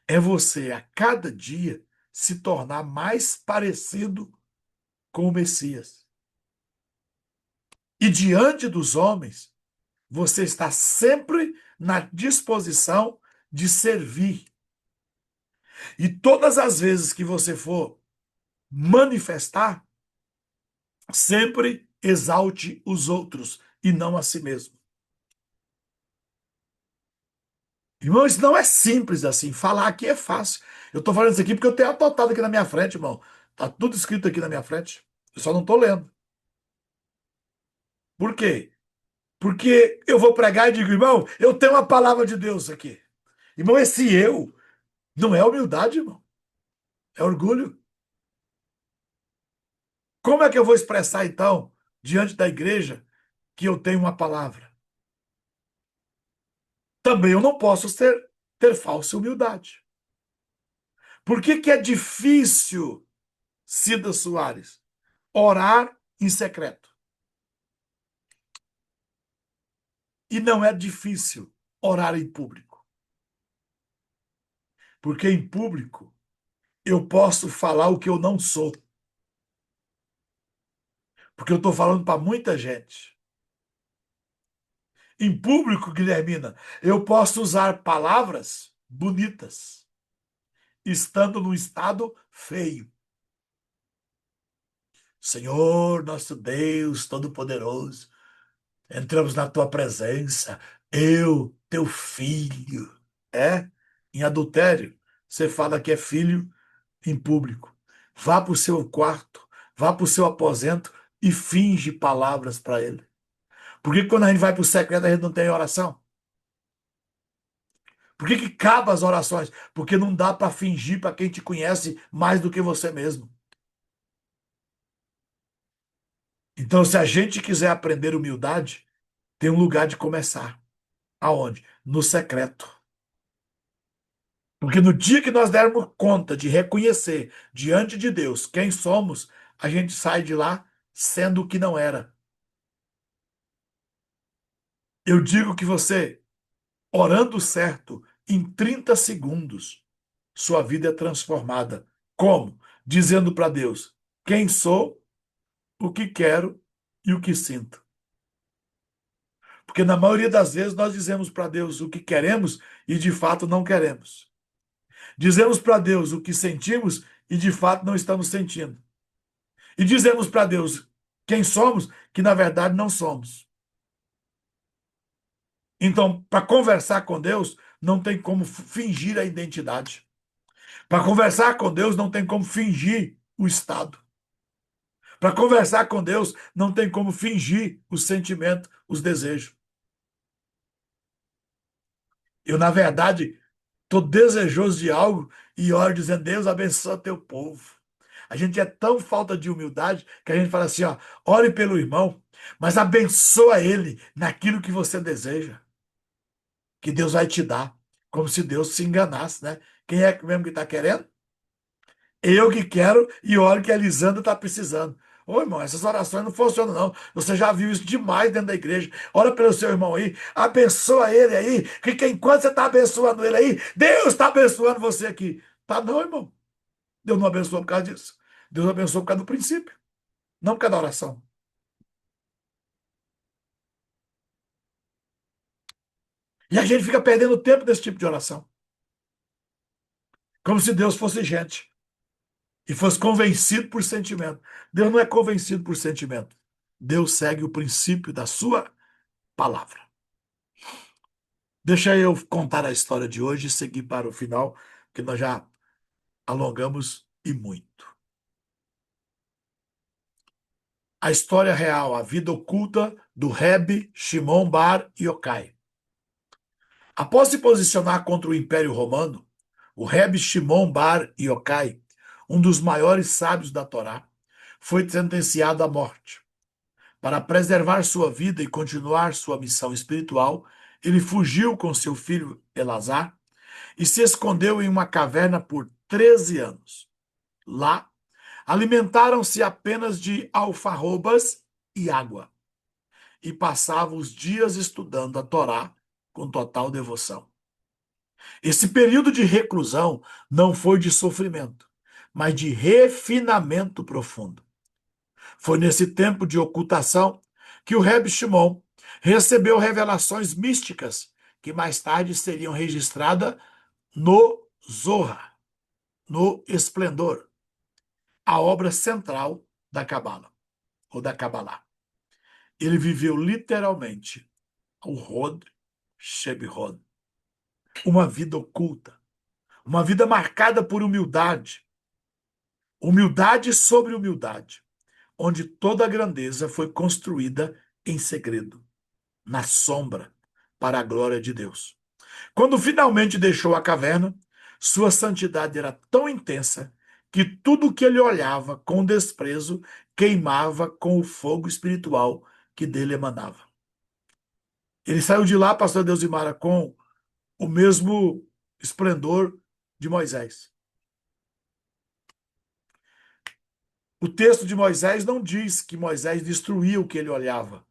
é você a cada dia se tornar mais parecido com o Messias. E diante dos homens, você está sempre na disposição de servir. E todas as vezes que você for manifestar, sempre exalte os outros e não a si mesmo. Irmão, isso não é simples assim. Falar aqui é fácil. Eu estou falando isso aqui porque eu tenho anotado aqui na minha frente, irmão. Tá tudo escrito aqui na minha frente. Eu só não estou lendo. Por quê? Porque eu vou pregar e digo, irmão, eu tenho uma palavra de Deus aqui. Irmão, esse eu não é humildade, irmão. É orgulho. Como é que eu vou expressar, então, diante da igreja, que eu tenho uma palavra? Também eu não posso ter falsa humildade. Por que que é difícil, Cida Soares, orar em secreto? E não é difícil orar em público. Porque em público eu posso falar o que eu não sou. Porque eu estou falando para muita gente. Em público, Guilhermina, eu posso usar palavras bonitas, estando num estado feio. Senhor, nosso Deus Todo-Poderoso, entramos na tua presença, eu, teu filho. É? Em adultério, você fala que é filho em público. Vá para o seu quarto, vá para o seu aposento e finge palavras para ele. Porque quando a gente vai para o secreto, a gente não tem oração? Por que que acabam as orações? Porque não dá para fingir para quem te conhece mais do que você mesmo. Então, se a gente quiser aprender humildade, tem um lugar de começar. Aonde? No secreto. Porque no dia que nós dermos conta de reconhecer diante de Deus quem somos, a gente sai de lá sendo o que não era. Eu digo que você, orando certo, em 30 segundos, sua vida é transformada. Como? Dizendo para Deus quem sou, o que quero e o que sinto. Porque na maioria das vezes nós dizemos para Deus o que queremos e de fato não queremos. Dizemos para Deus o que sentimos e de fato não estamos sentindo. E dizemos para Deus quem somos, que na verdade não somos. Então, para conversar com Deus, não tem como fingir a identidade. Para conversar com Deus, não tem como fingir o estado. Para conversar com Deus, não tem como fingir o sentimento, os desejos. Eu, na verdade, estou desejoso de algo e oro dizendo, Deus abençoa teu povo. A gente é tão falta de humildade que a gente fala assim, ó, ore pelo irmão, mas abençoa ele naquilo que você deseja, que Deus vai te dar. Como se Deus se enganasse, né? Quem é mesmo que está querendo? Eu que quero e olho que a Elisandra está precisando. Ô, irmão, essas orações não funcionam, não. Você já viu isso demais dentro da igreja. Ora pelo seu irmão aí, abençoa ele aí, que enquanto você está abençoando ele aí, Deus está abençoando você aqui. Tá não, irmão. Deus não abençoa por causa disso. Deus abençoa por causa do princípio, não por causa da oração. E a gente fica perdendo tempo desse tipo de oração. Como se Deus fosse gente e fosse convencido por sentimento. Deus não é convencido por sentimento. Deus segue o princípio da sua palavra. Deixa eu contar a história de hoje e seguir para o final, que nós já alongamos e muito. A história real, a vida oculta do Rebbe Shimon Bar Yochai. Após se posicionar contra o Império Romano, o Rebbe Shimon Bar Yochai, um dos maiores sábios da Torá, foi sentenciado à morte. Para preservar sua vida e continuar sua missão espiritual, ele fugiu com seu filho Elazar e se escondeu em uma caverna por 13 anos. Lá, alimentaram-se apenas de alfarrobas e água e passavam os dias estudando a Torá com total devoção. Esse período de reclusão não foi de sofrimento, mas de refinamento profundo. Foi nesse tempo de ocultação que o Rebbe Shimon recebeu revelações místicas que mais tarde seriam registradas no Zohar, no Esplendor, a obra central da Cabala, ou da Cabalá. Ele viveu literalmente o Hod Shebihod, uma vida oculta, uma vida marcada por humildade, humildade sobre humildade, onde toda a grandeza foi construída em segredo, na sombra, para a glória de Deus. Quando finalmente deixou a caverna, sua santidade era tão intensa que tudo que ele olhava com desprezo queimava com o fogo espiritual que dele emanava. Ele saiu de lá, pastor Deusimara, com o mesmo esplendor de Moisés. O texto de Moisés não diz que Moisés destruía o que ele olhava,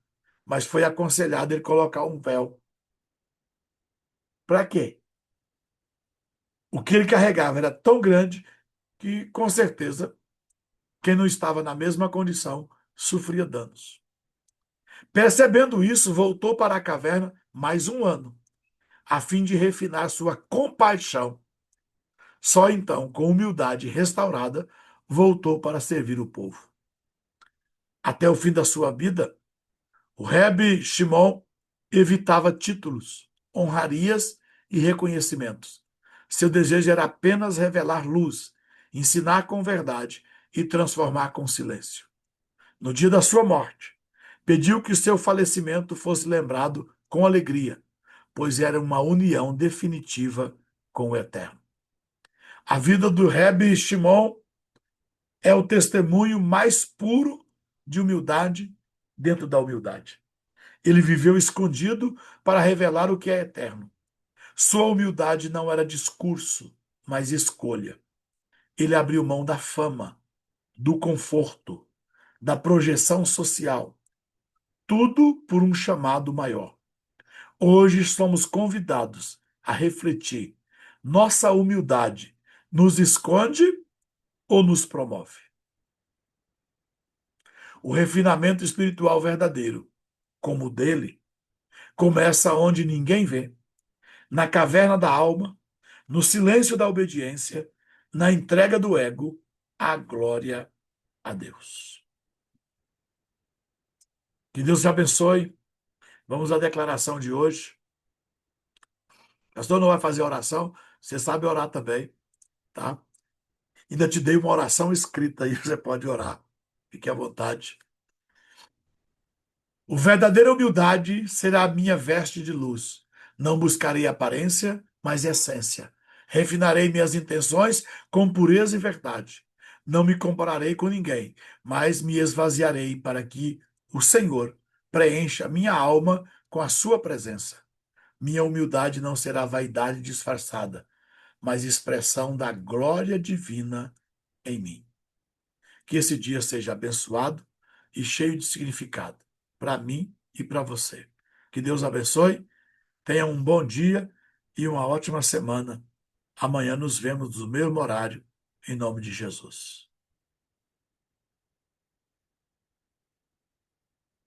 mas foi aconselhado ele colocar um véu. Para quê? O que ele carregava era tão grande que, com certeza, quem não estava na mesma condição sofria danos. Percebendo isso, voltou para a caverna mais um ano, a fim de refinar sua compaixão. Só então, com humildade restaurada, voltou para servir o povo. Até o fim da sua vida, o Rebbe Shimon evitava títulos, honrarias e reconhecimentos. Seu desejo era apenas revelar luz, ensinar com verdade e transformar com silêncio. No dia da sua morte, pediu que seu falecimento fosse lembrado com alegria, pois era uma união definitiva com o Eterno. A vida do Rebbe Shimon é o testemunho mais puro de humildade dentro da humildade. Ele viveu escondido para revelar o que é eterno. Sua humildade não era discurso, mas escolha. Ele abriu mão da fama, do conforto, da projeção social, tudo por um chamado maior. Hoje somos convidados a refletir: nossa humildade nos esconde ou nos promove? O refinamento espiritual verdadeiro, como o dele, começa onde ninguém vê, na caverna da alma, no silêncio da obediência, na entrega do ego, à glória a Deus. Que Deus te abençoe. Vamos à declaração de hoje. O pastor não vai fazer oração, você sabe orar também, tá? Ainda te dei uma oração escrita aí, você pode orar. Fique à vontade. O verdadeira humildade será a minha veste de luz. Não buscarei aparência, mas essência. Refinarei minhas intenções com pureza e verdade. Não me compararei com ninguém, mas me esvaziarei para que o Senhor preencha minha alma com a sua presença. Minha humildade não será vaidade disfarçada, mas expressão da glória divina em mim. Que esse dia seja abençoado e cheio de significado para mim e para você. Que Deus abençoe, tenha um bom dia e uma ótima semana. Amanhã nos vemos no mesmo horário, em nome de Jesus.